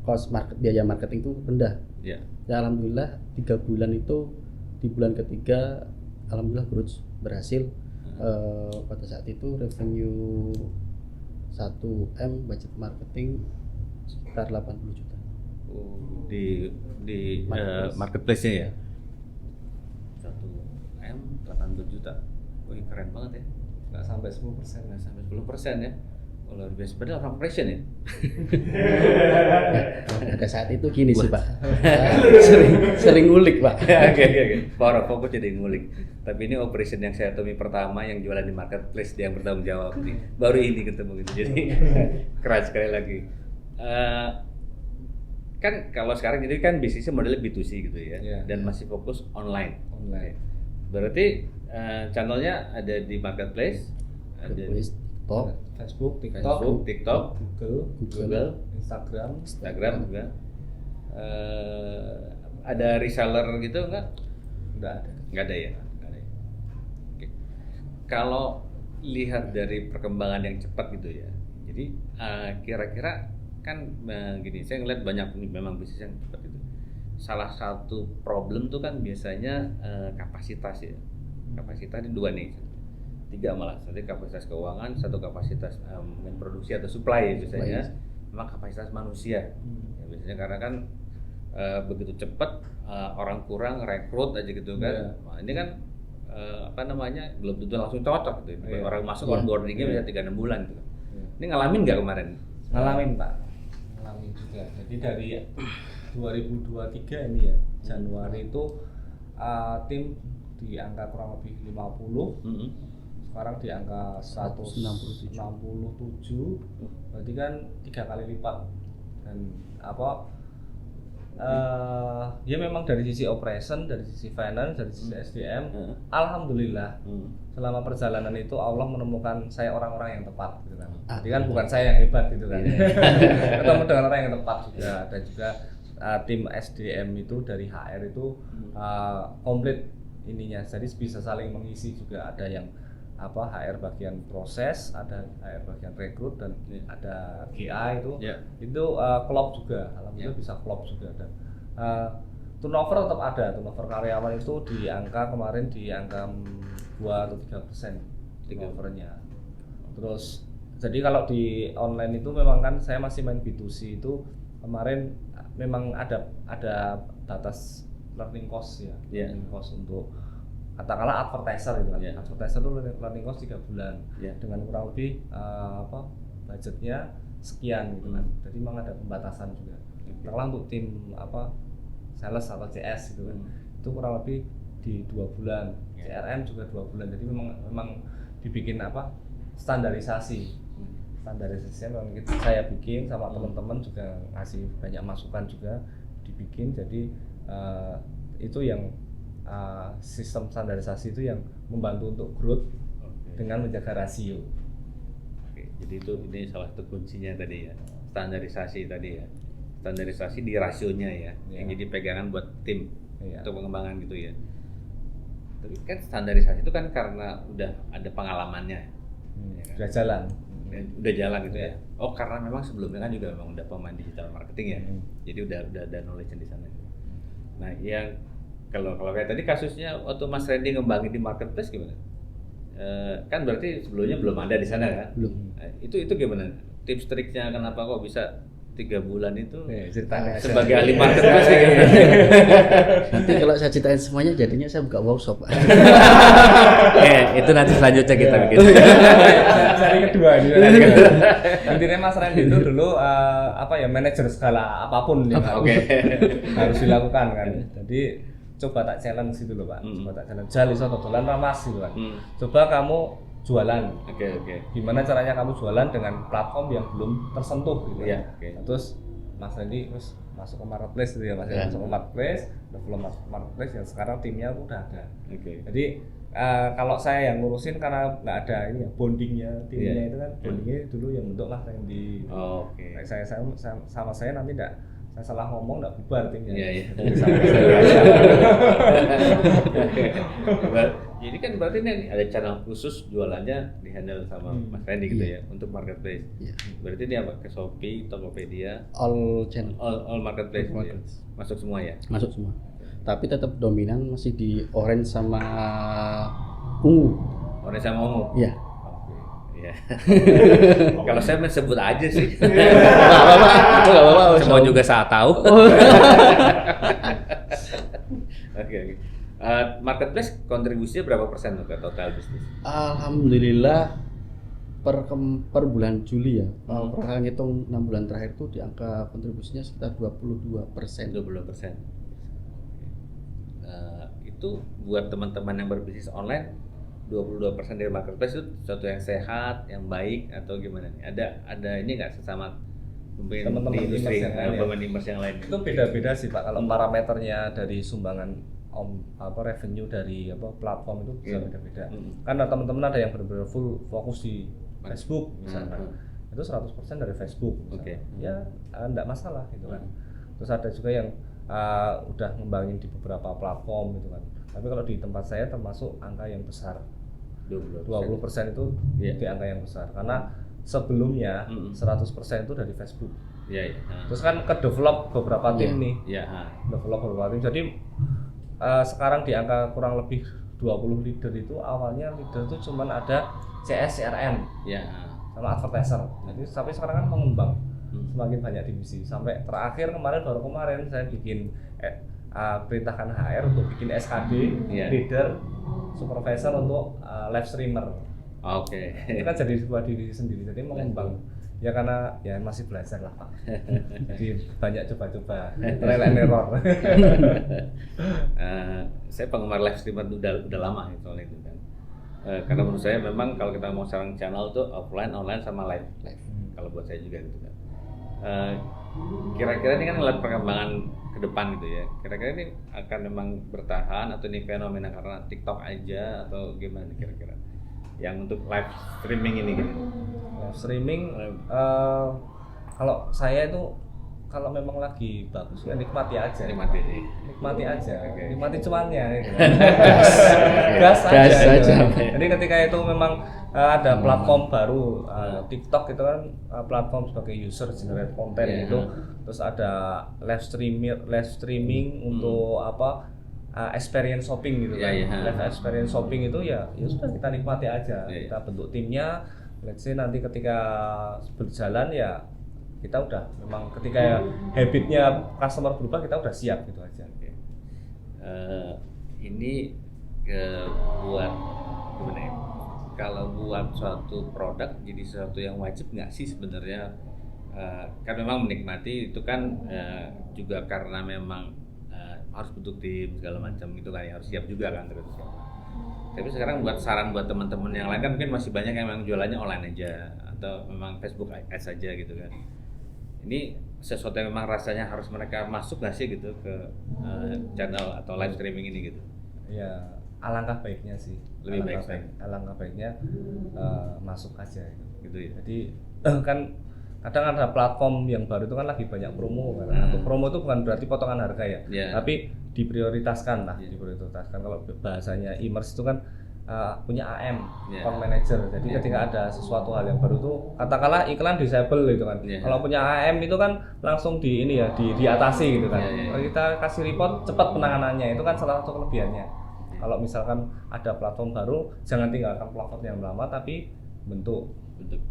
cost biaya marketing itu rendah. Ya alhamdulillah 3 bulan itu, di bulan ketiga alhamdulillah growth berhasil. Pada saat itu revenue 1M, budget marketing sekitar 80 juta. Di marketplace-nya ya? 1M 80 juta. Wih, keren banget ya. Nggak sampai 10%. Nggak sampai 10% ya. Luar biasa, padahal orang operation ya. Pada saat itu gini sih Pak, sering ngulik Pak. Oke. Power fokus jadi ngulik. Tapi ini operation yang saya temui pertama yang jualan di marketplace, dia yang bertanggung jawab nih. Baru ini ketemu gitu, jadi keren sekali lagi. Kan kalau sekarang ini kan bisnisnya modelnya B2C gitu ya, dan masih fokus online. Berarti channelnya ada di marketplace, ada di Facebook, TikTok, Google, Instagram juga. Ada reseller gitu nggak? Nggak ada ya. Oke. Kalau lihat dari perkembangan yang cepat gitu ya, jadi kira-kira kan gini, saya ngeliat banyak memang bisnis yang cepat itu. Salah satu problem tuh kan biasanya kapasitas ya. Kapasitas ada 2 nih. 3 malah, satu kapasitas keuangan, satu kapasitas produksi atau supply biasanya, memang kapasitas manusia. Ya, biasanya karena kan begitu cepat orang kurang rekrut aja gitu kan. Nah, ini kan belum tentu langsung cocok gitu. Orang masuk onboardingnya bisa 3-6 bulan gitu. Ini ngalamin nggak kemarin? Ngalamin Pak, ngalamin juga. Jadi dari 2023 ini ya, Januari itu tim di angka kurang lebih 50. Sekarang di angka 167, berarti kan 3 kali lipat. Dan ya memang dari sisi operation, dari sisi finance, dari sisi SDM, alhamdulillah selama perjalanan itu Allah menemukan saya orang-orang yang tepat gitu kan. Jadi kan bukan saya yang hebat gitu kan. Ketemu dengan orang yang tepat juga. Dan juga tim SDM itu dari HR itu komplit ininya, jadi bisa saling mengisi juga. Ada yang HR bagian proses, ada HR bagian rekrut, dan ada GA itu klop juga, alhamdulillah bisa klop juga. Dan turnover tetap ada, turnover karyawan itu di angka kemarin di angka 2 atau 3% turnovernya. Terus jadi kalau di online itu memang kan saya masih main B2C itu kemarin memang ada batas learning cost ya, learning cost untuk katakanlah advertiser gitu kan. Advertiser itu learning cost 3 bulan dengan kurang lebih budgetnya sekian gitu kan. Jadi memang ada pembatasan juga. Katakanlah untuk tim sales atau CS gitu kan, itu kurang lebih di 2 bulan. CRM juga 2 bulan. Jadi memang dibikin standarisasinya memang saya bikin sama teman-teman juga ngasih banyak masukan juga dibikin. Jadi itu yang sistem standarisasi itu yang membantu untuk growth dengan menjaga rasio. Jadi ini salah satu kuncinya tadi ya, standarisasi tadi ya, standarisasi di rasionya ya, yang jadi pegangan buat tim untuk pengembangan gitu ya. Tapi kan standarisasi itu kan karena udah ada pengalamannya, udah jalan, gitu ya. Oh karena memang sebelumnya kan juga memang udah pemain digital marketing ya, jadi udah ada knowledge di sana. Nah yang kalau kayak tadi kasusnya waktu Mas Randy ngembangin di marketplace gimana? Kan berarti sebelumnya belum ada di sana kan? Belum. Itu gimana? Tips triknya kenapa kok bisa 3 bulan itu ceritanya sebagai ahli marketplace gitu. Nanti kalau saya ceritain semuanya jadinya saya buka workshop. Itu nanti selanjutnya kita bikin. Seri kedua ini. Intinya Mas Randy itu dulu manajer segala apapun yang harus dilakukan kan. Jadi coba tak challenge gitu loh Pak. Coba tak challenge. Jali soto dolan ramas gitu kan. Coba kamu jualan. Gimana caranya kamu jualan dengan platform yang belum tersentuh gitu ya. Terus Mas Randy terus masuk ke marketplace gitu ya Mas. Masuk ke marketplace, develop marketplace yang sekarang timnya udah ada. Jadi kalau saya yang ngurusin karena nggak ada ini ya bondingnya timnya itu kan bondingnya dulu yang bentuk Mas Randy. Saya sama saya nanti enggak saya salah ngomong nggak bubar timnya. Jadi kan berarti ini ada channel khusus jualannya di handle sama Mas Randy gitu ya untuk marketplace. Berarti dia pakai Shopee, Tokopedia, all channel, all marketplace. Masuk semua ya? Masuk semua. Tapi tetap dominan masih di orange sama ungu. Orange sama ungu. Iya. Kalau saya sebut aja sih. Nggak apa-apa. Semua juga saya tahu. Oke. Marketplace kontribusinya berapa persen ke total bisnis? Alhamdulillah per bulan Juli ya. Kalau ngitung 6 bulan terakhir itu di angka kontribusinya sekitar 22%. 22%. Itu buat teman-teman yang berbisnis online 22% dari marketplace itu sesuatu yang sehat, yang baik atau gimana nih? Ada ini nggak sesama teman-teman di industri yang lain? Itu beda-beda sih Pak. Kalau parameternya dari sumbangan revenue dari platform itu bisa beda-beda. Karena teman-teman ada yang benar-benar full fokus di Facebook misalkan. Itu 100% dari Facebook. Ya enggak masalah gitu kan. Terus ada juga yang udah ngembangin di beberapa platform gitu kan. Tapi kalau di tempat saya termasuk angka yang besar. 20% itu di angka yang besar karena sebelumnya 100% itu dari Facebook. Terus kan ke develop beberapa tim nih. Develop beberapa tim. Jadi sekarang di angka kurang lebih 20 leader itu awalnya leader itu cuman ada CS, CRM sama advertiser. Jadi sampai sekarang kan mengembang semakin banyak divisi. Sampai terakhir baru kemarin saya bikin perintahkan HR untuk bikin SKD, leader, supervisor untuk live streamer. Itu kan jadi sebuah divisi sendiri. Jadi mengembang. Ya karena ya masih belajar lah Pak. Jadi banyak coba-coba, trial and error. Saya penggemar live streamer udah lama ya soal itu kan. Karena menurut saya memang kalau kita mau sekarang channel tuh offline, online sama live. Kalau buat saya juga gitu kan. Kira-kira ini kan ngeliat perkembangan ke depan gitu ya. Kira-kira ini akan memang bertahan atau ini fenomena karena TikTok aja atau gimana kira-kira? Yang untuk live streaming ini gitu. Live streaming kalau saya itu kalau memang lagi bagus ya nikmati aja. Nikmati aja. Nikmati cuannya gitu. Gas aja. Jadi ketika itu memang ada platform baru TikTok itu kan platform sebagai user generate content gitu. Terus ada live streaming untuk experience shopping gitu kan. Live experience shopping itu ya sudah kita nikmati aja. Kita bentuk timnya. Let's say nanti ketika berjalan ya kita udah memang ketika habitnya customer berubah kita udah siap gitu aja. Ini buat gimana ya? Kalau buat suatu produk jadi sesuatu yang wajib nggak sih sebenarnya? Kan memang menikmati itu kan juga karena memang harus bentuk tim segala macam gitu kan, harus siap juga kan terus. Tapi sekarang buat saran buat teman-teman yang lain kan mungkin masih banyak yang memang jualannya online aja atau memang Facebook Ads aja gitu kan. Ini sesuatu yang memang rasanya harus mereka masuk nggak sih gitu ke channel atau live streaming ini gitu? Ya alangkah baiknya sih. Alangkah baiknya masuk aja gitu ya. Jadi kan kadang ada platform yang baru itu kan lagi banyak promo kan. Untuk promo itu bukan berarti potongan harga ya, tapi diprioritaskan lah, diprioritaskan. Kalau bahasanya e-commerce itu kan punya AM, account manager. Jadi ketika ada sesuatu hal yang baru tuh, katakanlah iklan disable gitu kan. Kalau punya AM itu kan langsung diatasi gitu kan. Kalau kita kasih report cepat penanganannya, itu kan salah satu kelebihannya. Kalau misalkan ada platform baru, jangan tinggalkan platform yang lama tapi bentuk.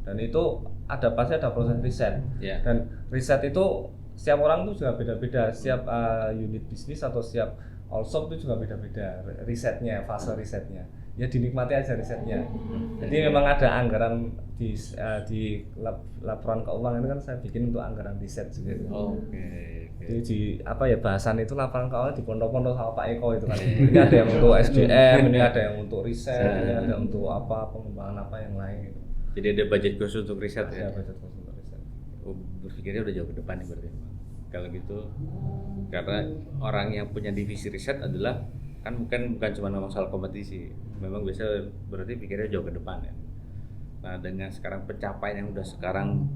Dan itu pasti ada proses riset. Dan riset itu setiap orang itu juga beda-beda, setiap unit bisnis atau setiap all shop itu juga beda-beda risetnya, fase risetnya. Ya dinikmati aja risetnya. Jadi memang ada anggaran di laporan keuangan itu kan saya bikin untuk anggaran riset gitu. Jadi di bahasan itu laporan keuangan di pondok-pondok sama Pak Eko itu kan. Ini ada yang untuk SDM, ini ada yang untuk riset, ini ada untuk pengembangan yang lain gitu. Jadi ada budget khusus untuk riset ya? Ada budget khusus untuk riset. Berpikirnya udah jauh ke depan nih berarti. Kalau gitu, karena orang yang punya divisi riset adalah kan bukan cuma ngomong soal kompetisi, memang biasa berarti pikirnya jauh ke depan ya. Nah dengan sekarang pencapaian yang udah sekarang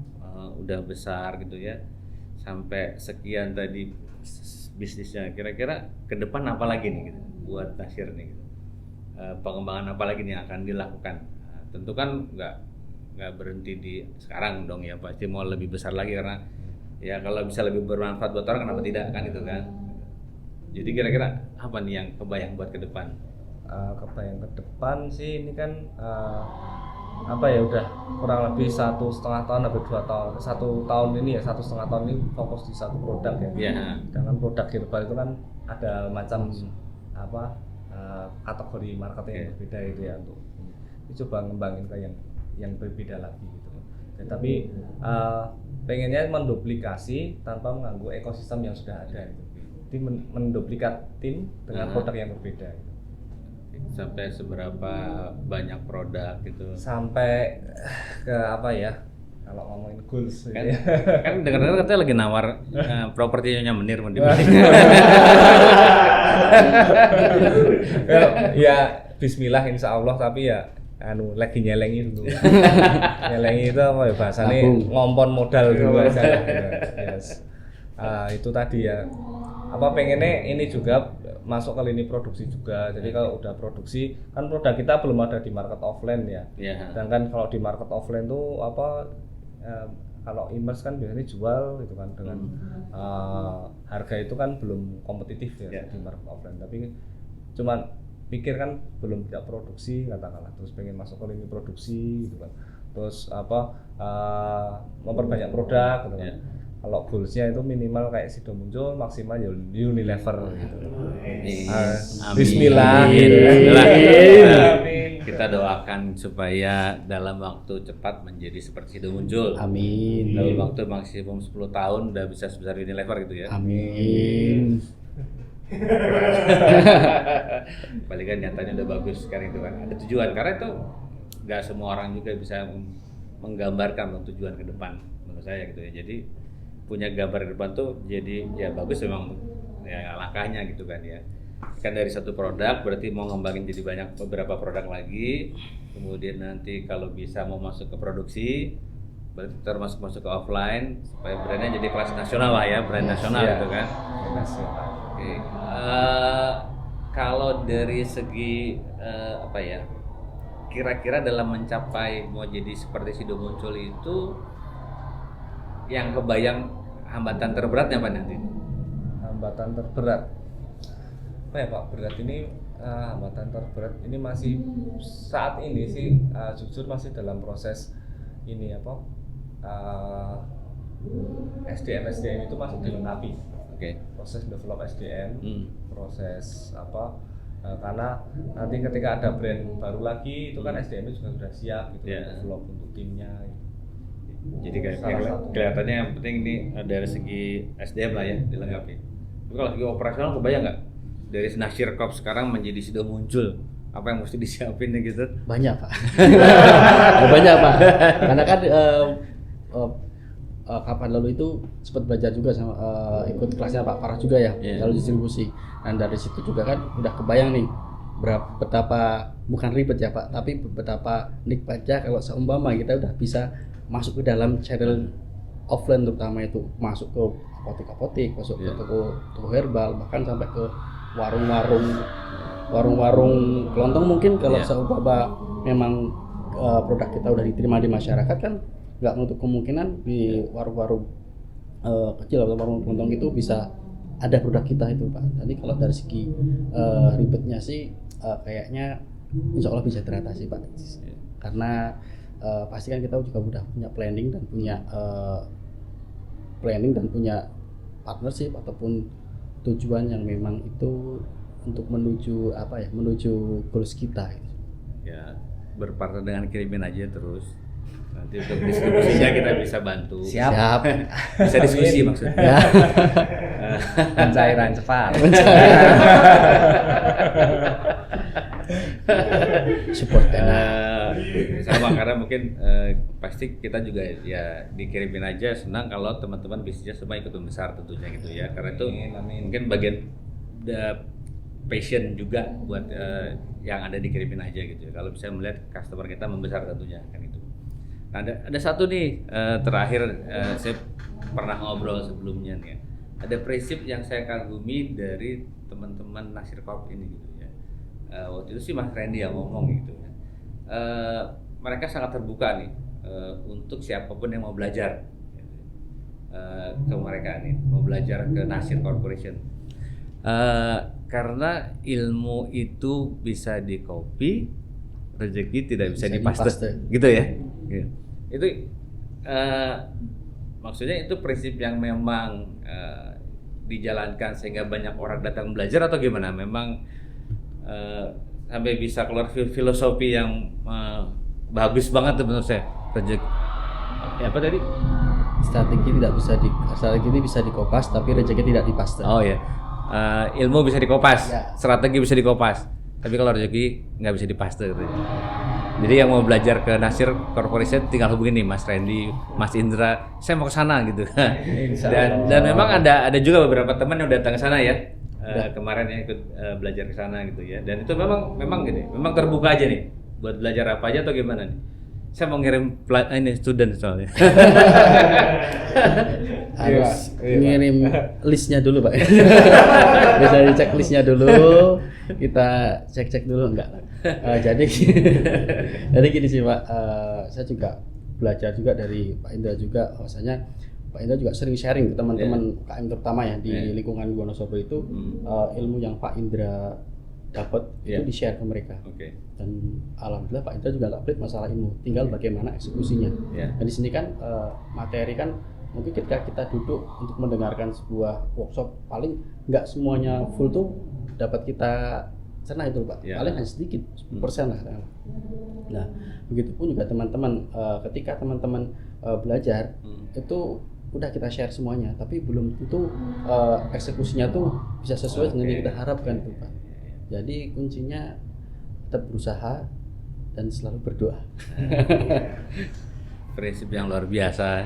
udah besar gitu ya, sampai sekian tadi bisnisnya, kira-kira ke depan apa lagi nih gitu buat Nasir nih gitu. Pengembangan apa lagi nih yang akan dilakukan? Nah, tentu kan nggak berhenti di sekarang dong ya, pasti mau lebih besar lagi karena ya kalau bisa lebih bermanfaat buat orang kenapa tidak kan itu kan. Jadi kira-kira apa nih yang kebayang buat ke depan? Kebayang ke depan sih ini kan udah kurang lebih 1,5 tahun atau 2 tahun, 1 tahun ini ya 1,5 tahun ini fokus di satu produk ya. Dengan produk herbal itu kan ada macam kategori marketing yang berbeda itu ya, untuk coba ngembangin ke yang berbeda lagi gitu. Tapi pengennya menduplikasi tanpa mengganggu ekosistem yang sudah ada gitu. Jadi menduplikat tim dengan produk yang berbeda gitu. Sampai seberapa banyak produk gitu? Sampai ke kalau ngomongin goals kan, ya. Kan dengar-dengar katanya lagi nawar propertinya Menir mau dibeli. Ya bismillah insya Allah, tapi ya lagi nyelengi dulu. Nyelengi itu bahasanya ngompon modal dulu aja. Yes. Itu tadi ya. Pengennya ini juga masuk ke lini produksi juga. Jadi kalau udah produksi kan produk kita belum ada di market offline ya. Sedangkan kalau di market offline tuh kalau e-commerce kan biasanya jual gitu kan dengan harga itu kan belum kompetitif ya di market offline. Tapi cuman pikir kan belum tidak produksi katakanlah, terus pengen masuk ke lini produksi gitu kan, terus memperbanyak produk gitu kan. Kalau goalsnya itu minimal kayak Sido Muncul, maksimal Unilever gitu. Bismillah. Amin. Kita doakan supaya dalam waktu cepat menjadi seperti Sido Muncul. Amin. Dalam waktu maksimum 10 tahun udah bisa sebesar Unilever gitu ya. Amin. Palingan nyatanya udah bagus sekarang itu kan, ada tujuan, karena itu nggak semua orang juga bisa menggambarkan tujuan ke depan menurut saya gitu ya. Jadi punya gambar ke depan tuh jadi ya bagus memang ya langkahnya gitu kan ya. Kan dari satu produk berarti mau ngembangin jadi beberapa produk lagi, kemudian nanti kalau bisa mau masuk ke produksi berarti termasuk masuk ke offline supaya brandnya jadi kelas nasional lah ya, brand nasional gitu kan. Oke. Kalau dari segi kira-kira dalam mencapai mau jadi seperti Sido Muncul itu yang kebayang hambatan terberatnya apa nanti? Hambatan terberat Pak berat ini hambatan terberat ini masih saat ini sih jujur masih dalam proses ini SDM itu masih dilengkapi. Oke. Proses develop SDM, Hmm. proses apa? Karena nanti ketika ada brand baru lagi itu kan SDM juga sudah siap gitu, Yeah. develop untuk timnya. Gitu. Jadi kayak Salah satu. kelihatannya yang penting ini dari segi SDM lah ya dilengkapi. Tapi kalau segi operasional kebayang nggak dari Nasir Corp sekarang menjadi sudah muncul apa yang mesti disiapin gitu? Banyak Pak. Banyak Pak. Karena kan kapan lalu itu sempat belajar juga sama ikut kelasnya Pak Farah juga ya, Yeah. lalu distribusi. Dan dari situ juga kan udah kebayang nih betapa bukan ribet ya Pak, tapi betapa nikmatnya kalau seumpama kita udah bisa masuk ke dalam channel offline, terutama itu masuk ke apotek-apotek, masuk ke Yeah. toko herbal, bahkan sampai ke warung-warung kelontong mungkin kalau Yeah. seumpama memang produk kita udah diterima di masyarakat kan nggak menutup kemungkinan di warung-warung kecil atau warung kelontong itu bisa ada produk kita itu Pak. Jadi kalau dari segi ribetnya sih kayaknya insya Allah bisa teratasi Pak. Karena pasti kan kita juga udah punya planning dan punya partnership ataupun tujuan yang memang itu untuk menuju goals kita gitu. Ya berpartner dengan kirimin aja terus. Nanti untuk distribusinya kita bisa bantu. Siap. Bisa diskusi maksudnya. Ya. Pencairan cepat. Support Sama karena mungkin pasti kita juga ya dikirimin aja senang kalau teman-teman bisnisnya semua ikut membesar tentunya gitu ya, karena itu Amin. mungkin bagian passion juga buat yang ada dikirimin aja gitu ya, kalau bisa melihat customer kita membesar tentunya kan itu. Nah, ada satu nih terakhir saya pernah ngobrol sebelumnya nih ya. Ada prinsip yang saya kagumi dari teman-teman Nasir Corp ini gitu ya. Waktu itu sih Mas Randy yang ngomong gitu ya. Mereka sangat terbuka nih untuk siapapun yang mau belajar ke mereka nih, mau belajar ke Nasir Corporation. Karena ilmu itu bisa di-copy, rezeki tidak bisa dipaste, gitu ya. Gitu. Itu maksudnya itu prinsip yang memang dijalankan sehingga banyak orang datang belajar atau gimana? Memang sampai bisa keluar filosofi yang bagus banget tuh menurut saya. Rezeki apa tadi? Strategi ini bisa dikopas tapi rezeki tidak dipaste. Oh ya. Ilmu bisa dikopas, Ya. strategi bisa dikopas, tapi kalau rezeki nggak bisa dipaste gitu. Jadi yang mau belajar ke Nasir Corporation tinggal hubungin nih Mas Randy, Mas Indra, saya mau ke sana gitu. dan memang ada juga beberapa teman yang datang ke sana ya. Kemarin ya ikut belajar ke sana gitu ya. Dan itu memang gini, memang terbuka aja nih buat belajar apa aja atau gimana nih. Saya mau ngirim ini student soalnya. Harus ngirim listnya dulu Pak. Bisa dicek listnya dulu, kita cek dulu enggak. Jadi gini sih Pak, saya juga belajar juga dari Pak Indra juga, bahwasanya Pak Indra juga sering sharing ke teman-teman UKM terutama ya di lingkungan Wonosobo itu ilmu yang Pak Indra dapat itu di-share ke mereka. Dan alhamdulillah Pak Indra juga nggak pelit masalah ilmu, tinggal bagaimana eksekusinya. Dan di sini kan materi kan mungkin ketika kita duduk untuk mendengarkan sebuah workshop paling nggak semuanya full tuh dapat kita cerna itu Pak, paling hanya sedikit 10% lah. Nah begitupun juga teman-teman ketika teman-teman belajar itu udah kita share semuanya, tapi belum tentu eksekusinya tuh bisa sesuai dengan yang kita harapkan tuh Pak. Jadi kuncinya tetap berusaha dan selalu berdoa. Prinsip yang luar biasa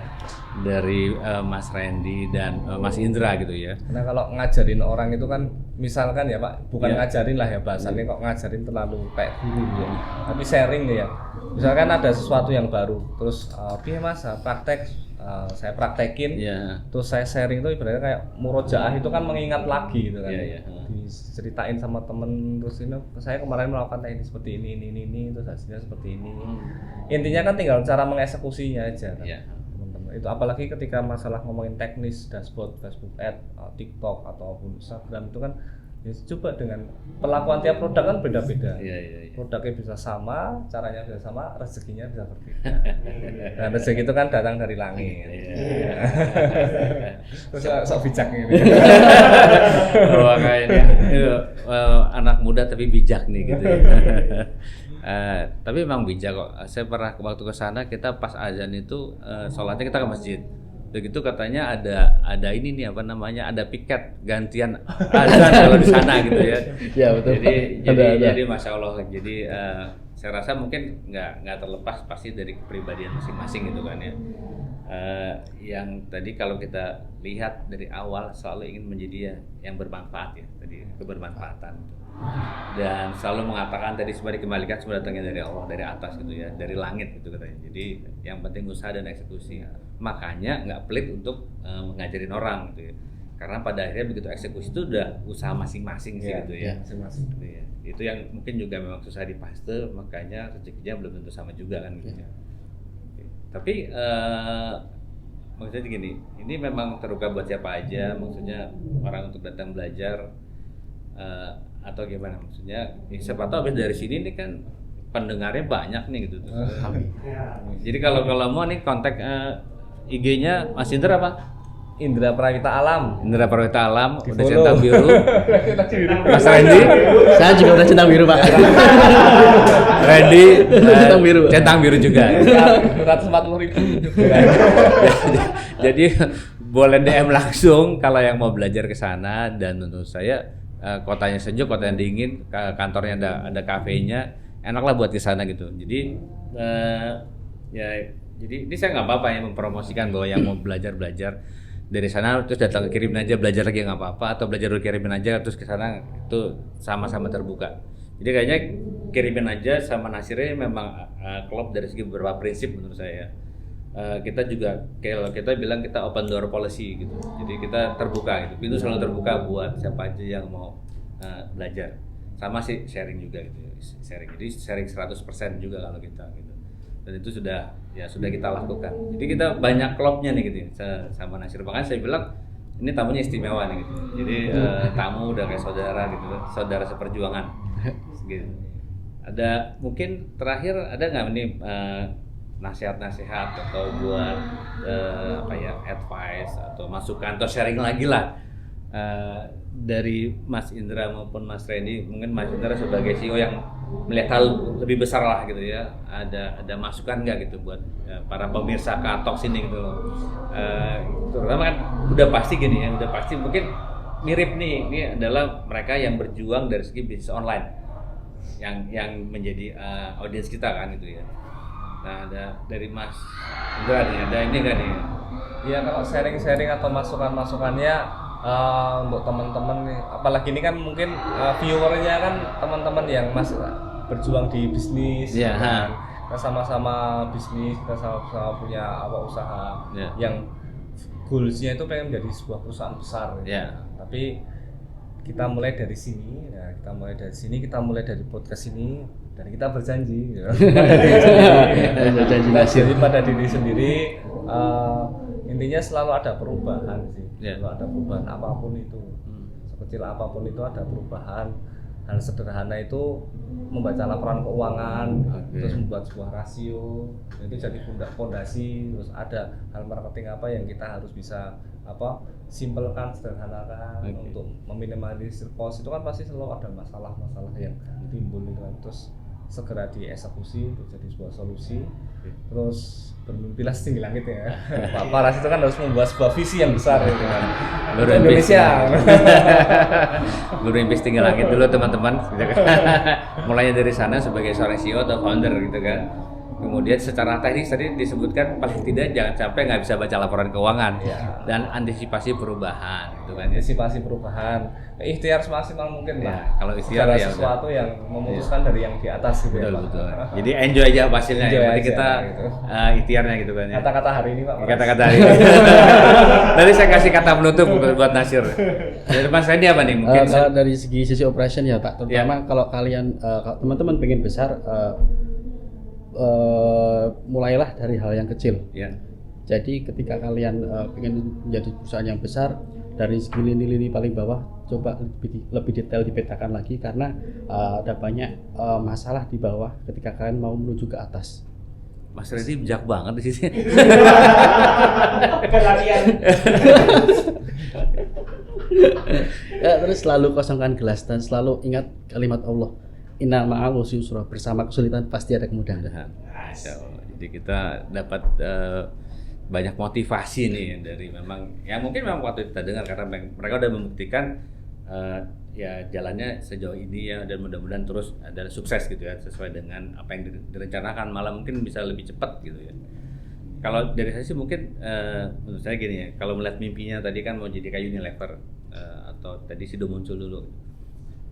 dari Mas Randy dan Mas Indra gitu ya. Karena kalau ngajarin orang itu kan misalkan ya Pak, bukan ngajarin lah ya bahasannya, kok ngajarin terlalu kayak guru ya. Tapi sharing ya. Misalkan ada sesuatu yang baru, terus piye Mas praktek, saya praktekin, terus saya sharing itu ibaratnya kayak murojaah itu kan mengingat lagi gitu kan. Diceritain sama temen, terus ini saya kemarin melakukan teknik seperti ini, terus hasilnya seperti ini. Intinya kan tinggal cara mengeksekusinya aja kan. Teman-teman. Itu apalagi ketika masalah ngomongin teknis dashboard, Facebook Ads, TikTok ataupun Instagram itu kan Ya coba dengan perlakuan tiap produk kan beda-beda. Iya. Produknya bisa sama, caranya bisa sama, rezekinya bisa berbeda. Dan rezeki itu kan datang dari langit. Iya. Terus sok bijak ini. Oh, kayaknya anak muda tapi bijak nih gitu ya. Tapi memang bijak kok. Saya pernah waktu ke sana, kita pas azan itu sholatnya kita ke masjid. Begitu katanya ada ini nih apa namanya, ada piket gantian azan kalau di sana gitu ya. Ya betul. Jadi masya Allah. Jadi saya rasa mungkin nggak terlepas pasti dari kepribadian masing-masing gitu kan ya. Yang tadi kalau kita lihat dari awal selalu ingin menjadi yang bermanfaat ya, tadi kebermanfaatan. Dan selalu mengatakan tadi semua dikembalikan semua datangnya dari Allah, dari atas gitu ya, dari langit gitu katanya. Jadi yang penting usaha dan eksekusi. Makanya nggak pelit untuk ngajarin orang gitu ya. Karena pada akhirnya begitu eksekusi itu udah usaha masing-masing sih gitu ya. Masing-masing. Gitu ya. Itu yang mungkin juga memang susah dipaste, makanya rezekinya belum tentu sama juga kan gitu ya. Tapi maksudnya gini, ini memang terbuka buat siapa aja, maksudnya orang untuk datang belajar atau gimana maksudnya? Siapa tahu habis dari sini nih kan pendengarnya banyak nih gitu. Jadi kalau mau nih kontak IG-nya Mas Indra apa? Indra Prawita Alam. Indra Prawita Alam, udah Di-follow. centang biru. Mas Randy, Saya juga udah centang biru, Pak. Randy Centang biru. Centang biru juga. 140.000. Jadi boleh DM langsung kalau yang mau belajar ke sana, dan menurut saya kotanya sejuk, kotanya dingin, kantornya ada kafenya, enaklah buat ke sana gitu. Jadi jadi ini saya nggak apa-apa ya mempromosikan bahwa yang mau belajar dari sana terus datang kirimin aja, belajar lagi nggak apa-apa, atau belajar dulu kirimin aja terus ke sana, itu sama-sama terbuka. Jadi kayaknya kirimin aja sama Nasirnya memang klop dari segi beberapa prinsip menurut saya. Kita juga kalau kita bilang kita open door policy gitu. Jadi kita terbuka gitu. Pintu selalu terbuka buat siapa aja yang mau belajar. Sama sih sharing juga gitu. Sharing. Jadi sharing 100% juga kalau kita gitu. Dan itu sudah kita lakukan. Jadi kita banyak klopnya nih gitu sama Nasir. Makanya saya bilang ini tamunya istimewa nih gitu. Jadi tamu udah kayak saudara gitu, saudara seperjuangan. Gitu. Ada mungkin terakhir ada nggak nih nasihat-nasihat atau buat advice atau masukan atau sharing lagi lah dari Mas Indra maupun Mas Randy. Mungkin Mas Indra sebagai CEO yang melihat hal lebih besar lah gitu ya, ada masukan nggak gitu buat para pemirsa Katok sini gitu loh. Terutama kan udah pasti gini ya, udah pasti mungkin mirip nih, ini adalah mereka yang berjuang dari segi bisnis online yang menjadi audiens kita kan gitu ya. Nah, ada dari Mas Indra nih, ada ini kan nih? Ya kalau sharing-sharing atau masukan-masukannya untuk teman-teman nih, apalagi ini kan mungkin viewernya kan teman-teman yang masih berjuang di bisnis, ya, kan? Kita sama-sama bisnis, kita sama-sama punya usaha yang goalsnya itu pengen menjadi sebuah perusahaan besar. Gitu. Tapi kita mulai dari sini, kita mulai dari podcast ini, dan kita berjanji, berjanji pada diri sendiri. Intinya selalu ada perubahan sih, selalu ada perubahan apapun itu, sekecil apapun itu ada perubahan. Hal sederhana itu membaca laporan keuangan, terus membuat sebuah rasio, itu jadi fondasi. Terus ada hal marketing apa yang kita harus bisa simpelkan, sederhanakan untuk meminimalisir cost. Itu kan pasti selalu ada masalah-masalah yang timbul itu kan, terus segera dieksekusi untuk jadi sebuah solusi. Terus bermimpilah setinggi langit ya. Pak Paras itu kan harus membuat sebuah visi yang besar gitu kan. Indonesia. Bermimpi setinggi langit dulu teman-teman. Mulainya dari sana sebagai seorang CEO atau founder gitu kan. Kemudian secara teknis tadi disebutkan paling tidak jangan sampai nggak bisa baca laporan keuangan dan antisipasi perubahan gitu kan. Antisipasi perubahan, ikhtiar semaksimal mungkin lah. Kalau ikhtiar ya sesuatu yang memutuskan dari yang di atas gitu. Betul. Jadi enjoy aja hasilnya. Berarti kita gitu. Ikhtiarnya gitu kan ya. Kata-kata hari ini Pak. Kata-kata hari ini. Nanti saya kasih kata penutup buat Nasir. Dari Mas Randy apa nih? Mungkin kalau dari sisi operation ya Pak, terutama kalau kalian teman-teman pengen besar. Mulailah dari hal yang kecil. Jadi ketika kalian ingin menjadi perusahaan yang besar, dari segi lini-lini paling bawah coba lebih detail dipetakan lagi karena ada banyak masalah di bawah ketika kalian mau menuju ke atas. Mas Randy bijak banget di sini. Latihan. Ya, terus selalu kosongkan gelas dan selalu ingat kalimat Allah, Inna ma'al usri yusra, bersama kesulitan pasti ada kemudahan. Masya Allah. Jadi kita dapat banyak motivasi nih dari memang ya mungkin memang waktu kita dengar karena mereka udah membuktikan ya jalannya sejauh ini ya, dan mudah-mudahan terus ada sukses gitu ya sesuai dengan apa yang direncanakan, malah mungkin bisa lebih cepat gitu ya. Kalau dari saya sih mungkin menurut saya gini ya, kalau melihat mimpinya tadi kan mau jadi kayak Unilever atau tadi Sido muncul dulu.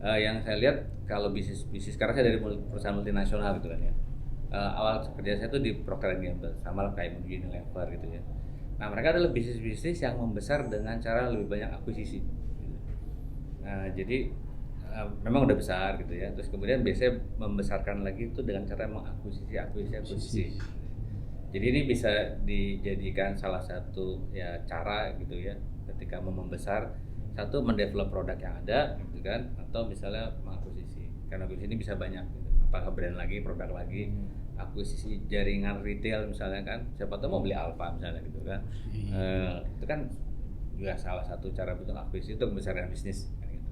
Yang saya lihat kalau bisnis sekarang saya dari perusahaan multinasional gitu kan ya. Awal kerja saya tuh di Procter & Gamble, sama lah kayak Unilever gitu ya. Nah mereka adalah bisnis yang membesar dengan cara lebih banyak akuisisi. Jadi memang udah besar gitu ya. Terus kemudian biasanya membesarkan lagi itu dengan cara mengakuisisi. Jadi ini bisa dijadikan salah satu ya cara gitu ya ketika mau membesar, satu mendevelop produk yang ada gitu kan, atau misalnya mengakuisisi. Karena akuisisi ini bisa banyak gitu. Apakah brand lagi, produk lagi, akuisisi jaringan retail misalnya kan, siapa tahu mau beli Alfa misalnya gitu kan. Itu kan juga salah satu cara bentuk akuisisi untuk membesarkan bisnis kan gitu.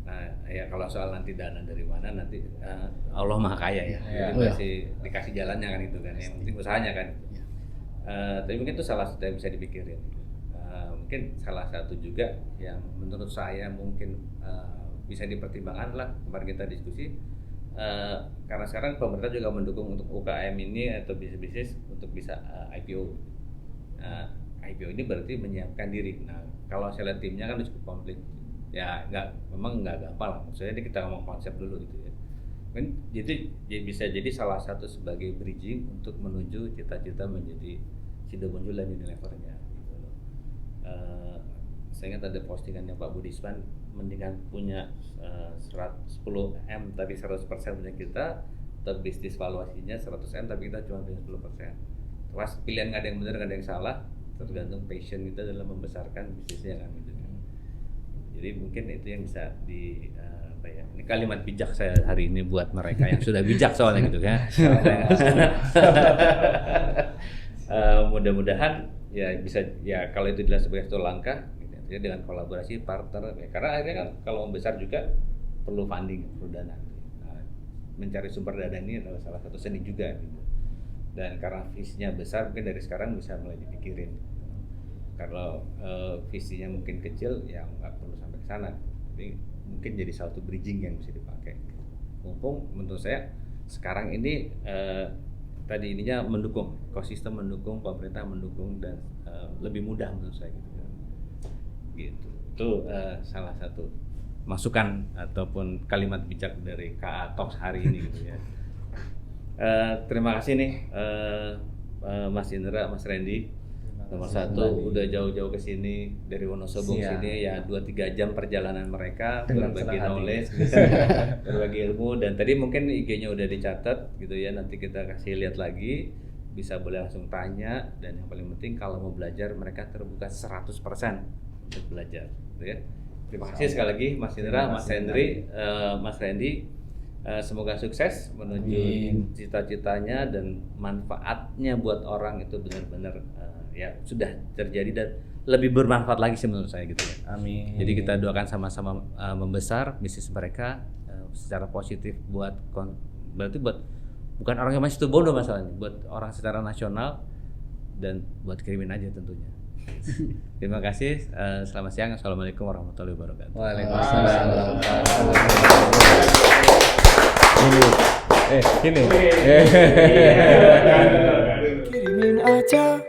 Nah ya kalau soal nanti dana dari mana, nanti Allah Maha Kaya ya, jadi dikasih jalannya kan itu kan, yang penting usahanya kan. Tapi mungkin itu salah satu yang bisa dipikirin. Mungkin salah satu juga yang menurut saya mungkin bisa dipertimbangkan lah, kemarin kita diskusi. Karena sekarang pemerintah juga mendukung untuk UKM ini atau bisnis untuk bisa IPO. IPO ini berarti menyiapkan diri. Nah, kalau saya lihat timnya kan cukup komplit. Ya, memang nggak gampang lah. Maksudnya ini kita ngomong konsep dulu gitu ya. Jadi bisa jadi salah satu sebagai bridging untuk menuju cita-cita menjadi Sido muncul dan Unilever-nya. Gitu loh. Saya ingat ada postingannya Pak Budisman, mendingan punya 10M tapi 100% punya kita, atau bisnis valuasinya 100M tapi kita cuma punya 10%. Terus pilihan nggak ada yang benar, nggak ada yang salah, tergantung passion kita dalam membesarkan bisnisnya kan gitu kan. Jadi mungkin itu yang bisa apa ya, ini kalimat bijak saya hari ini buat mereka yang sudah bijak soalnya gitu kan. Mudah-mudahan ya bisa ya, kalau itu dilihat sebagai satu langkah gitu, ya, dengan kolaborasi partner ya, karena akhirnya kan kalau besar juga perlu funding, perlu dana gitu. Nah, mencari sumber dana ini adalah salah satu seni juga gitu. Dan karena visinya besar, mungkin dari sekarang bisa mulai dipikirin. Kalau visinya mungkin kecil ya nggak perlu sampai ke sana, tapi mungkin jadi satu bridging yang bisa dipakai. Mumpung menurut saya sekarang ini tadi ininya mendukung, ekosistem mendukung, pemerintah mendukung, dan lebih mudah menurut saya gitu. Itu salah satu masukan ataupun kalimat bijak dari KA Talks hari ini gitu ya. Terima kasih nih Mas Indra, Mas Randy. Nomor satu udah jauh-jauh ke sini dari Wonosobo ke sini ya, 2-3 jam perjalanan mereka berbagi knowledge, berbagi ilmu, dan tadi mungkin IG-nya udah dicatat gitu ya, nanti kita kasih lihat lagi, bisa boleh langsung tanya, dan yang paling penting kalau mau belajar mereka terbuka 100% untuk belajar gitu ya. Terima kasih sekali lagi Mas Indra, Mas Hendri, Mas Randy. Semoga sukses menuju cita-citanya dan manfaatnya buat orang itu benar-benar ya sudah terjadi dan lebih bermanfaat lagi sih menurut saya gitu ya. Amin. Jadi kita doakan sama-sama membesar bisnis mereka secara positif berarti buat bukan orang yang masih Situbondo masalahnya, buat orang secara nasional dan buat kirimin aja tentunya. Terima kasih. Selamat siang. Assalamualaikum warahmatullahi wabarakatuh. Waalaikumsalam. Ini. Gini. Kirimin aja